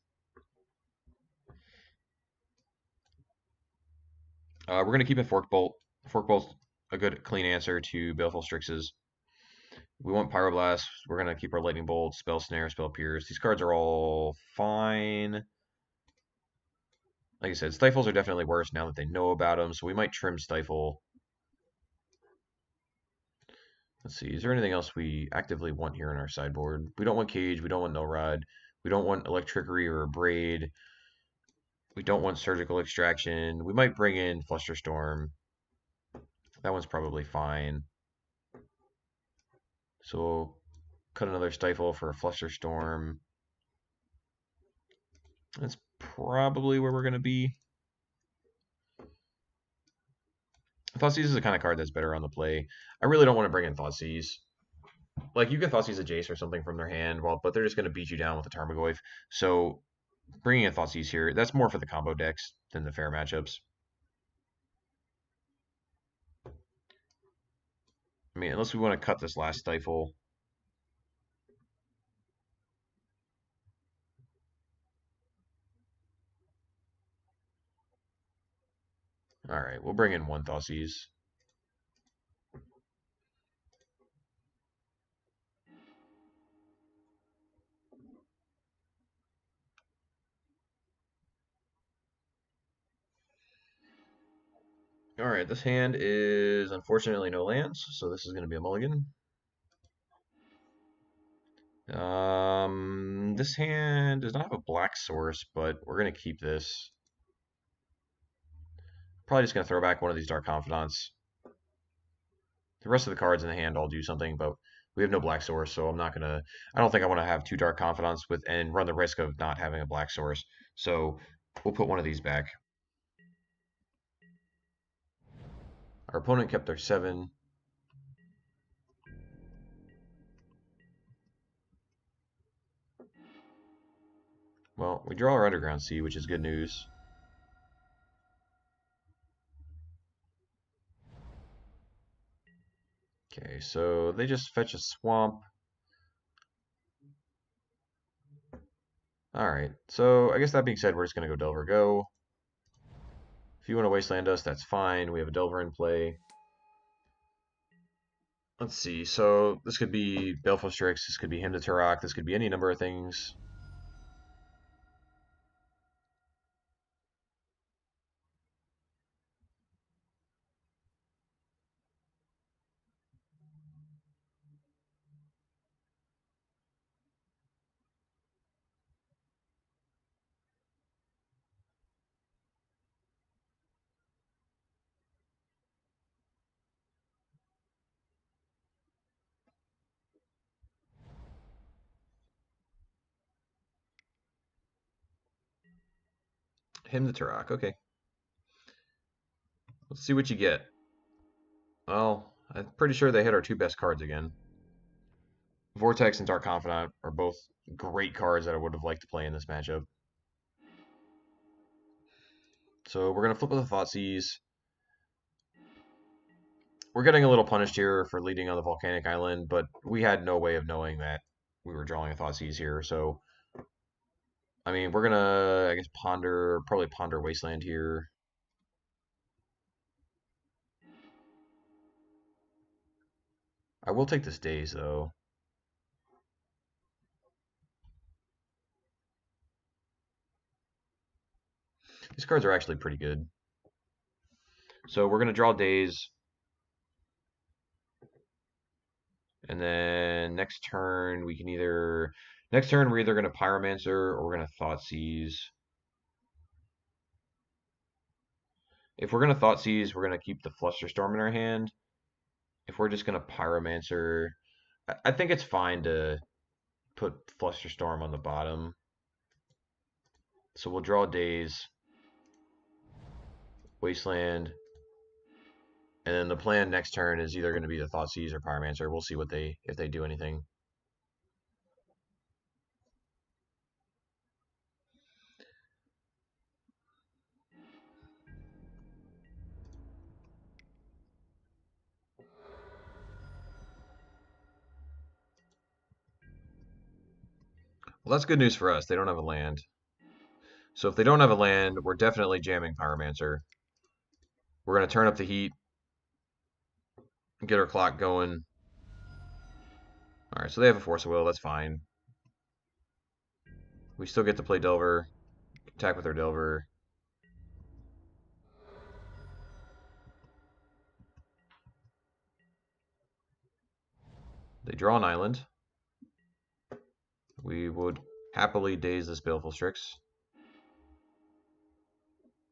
We're going to keep it Fork Bolt. Fork Bolt's a good clean answer to Baleful Strixes. We want Pyroblast. We're going to keep our Lightning Bolt, Spell Snare, Spell Pierce. These cards are all fine. Like I said, Stifles are definitely worse now that they know about them, so we might trim Stifle. Let's see, is there anything else we actively want here in our sideboard? We don't want Cage, we don't want No Rod, we don't want Electrickery or Abrade, we don't want Surgical Extraction. We might bring in Flusterstorm. That one's probably fine. So we'll cut another Stifle for a Flusterstorm. That's probably where we're going to be. Thoughtseize is the kind of card that's better on the play. I really don't want to bring in Thoughtseize. Like, you can Thoughtseize a Jace or something from their hand, well, but they're just going to beat you down with a Tarmogoyf. So bringing in Thoughtseize here, that's more for the combo decks than the fair matchups. I mean, unless we want to cut this last Stifle. All right, we'll bring in one Thoughtseize. All right, this hand is unfortunately no lands, so this is going to be a mulligan. This hand does not have a black source, but we're going to keep this. Probably just going to throw back one of these Dark Confidants. The rest of the cards in the hand all do something, but we have no black source, so I'm not going to. I don't think I want to have two Dark Confidants with and run the risk of not having a black source. So we'll put one of these back. Our opponent kept their 7. Well, we draw our Underground Sea, which is good news. Okay, so they just fetch a swamp. Alright, so I guess that being said, we're just going to go Delver Go. If you want to Wasteland us, that's fine. We have a Delver in play. Let's see, so this could be Baleful Strix, this could be Hymn to Turok, this could be any number of things. Hymn to Turok, okay. Let's see what you get. Well, I'm pretty sure they hit our two best cards again. Vortex and Dark Confidant are both great cards that I would have liked to play in this matchup. So we're going to flip with a Thoughtseize. We're getting a little punished here for leading on the Volcanic Island, but we had no way of knowing that we were drawing a Thoughtseize here. So, I mean, we're going to, I guess, probably ponder Wasteland here. I will take this Daze, though. These cards are actually pretty good. So we're going to draw Daze. And then next turn, we can either... Next turn, we're either going to Pyromancer or we're going to Thoughtseize. If we're gonna Thoughtseize, we're gonna keep the Flusterstorm in our hand. If we're just gonna Pyromancer, I think it's fine to put Flusterstorm on the bottom. So we'll draw Daze, Wasteland, and then the plan next turn is either going to be the Thoughtseize or Pyromancer. We'll see what if they do anything. Well, that's good news for us. They don't have a land. So if they don't have a land, we're definitely jamming Pyromancer. We're going to turn up the heat, get our clock going. All right, so they have a Force of Will. That's fine. We still get to play Delver, attack with our Delver. They draw an island. We would happily daze this Baleful Strix.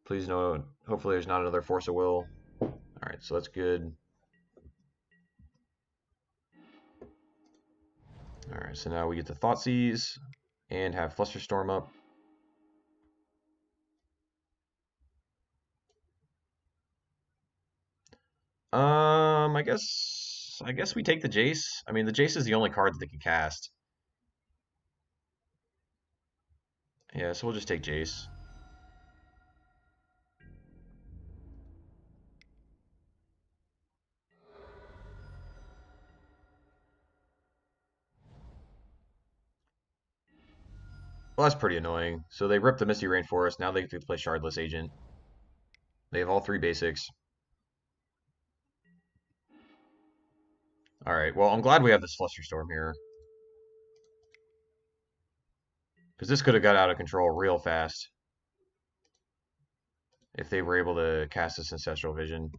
Please note, hopefully there's not another Force of Will. All right, so that's good. All right, so now we get to Thoughtseize and have Flusterstorm up. I guess we take the Jace. I mean, the Jace is the only card that they can cast. Yeah, so we'll just take Jace. Well, that's pretty annoying. So they ripped the Misty Rainforest. Now they get to play Shardless Agent. They have all 3 basics. All right. Well, I'm glad we have this Flusterstorm here, because this could have got out of control real fast if they were able to cast this Ancestral Vision.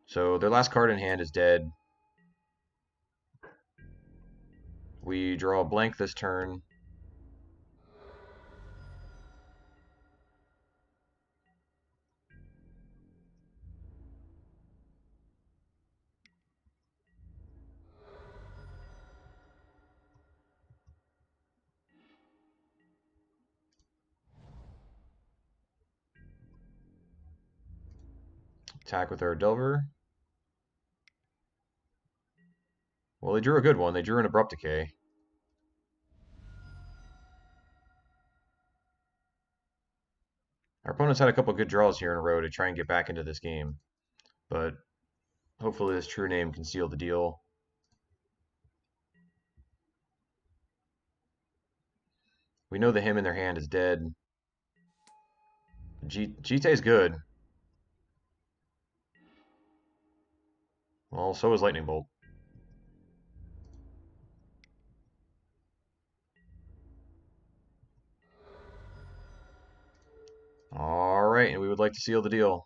So their last card in hand is dead. We draw a blank this turn. Attack with our Delver. Well, they drew a good one. They drew an Abrupt Decay. Our opponents had a couple good draws here in a row to try and get back into this game, but hopefully this True Name can seal the deal. We know the Hymn in their hand is dead. Jite is good. Well, so is Lightning Bolt. All right, and we would like to seal the deal.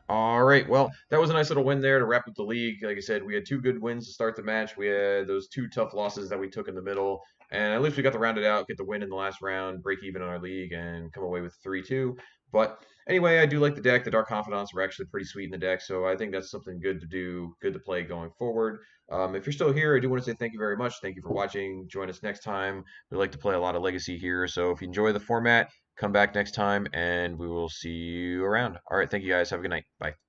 All right, well, that was a nice little win there to wrap up the league. Like I said, we had 2 good wins to start the match. We had those 2 tough losses that we took in the middle, and at least we got to round it out, get the win in the last round, break even on our league, and come away with 3-2. But anyway, I do like the deck. The Dark Confidants were actually pretty sweet in the deck, so I think that's something good to do, good to play going forward. If you're still here, I do want to say thank you very much. Thank you for watching. Join us next time. We like to play a lot of Legacy here, so if you enjoy the format, come back next time, and we will see you around. All right, thank you guys. Have a good night. Bye.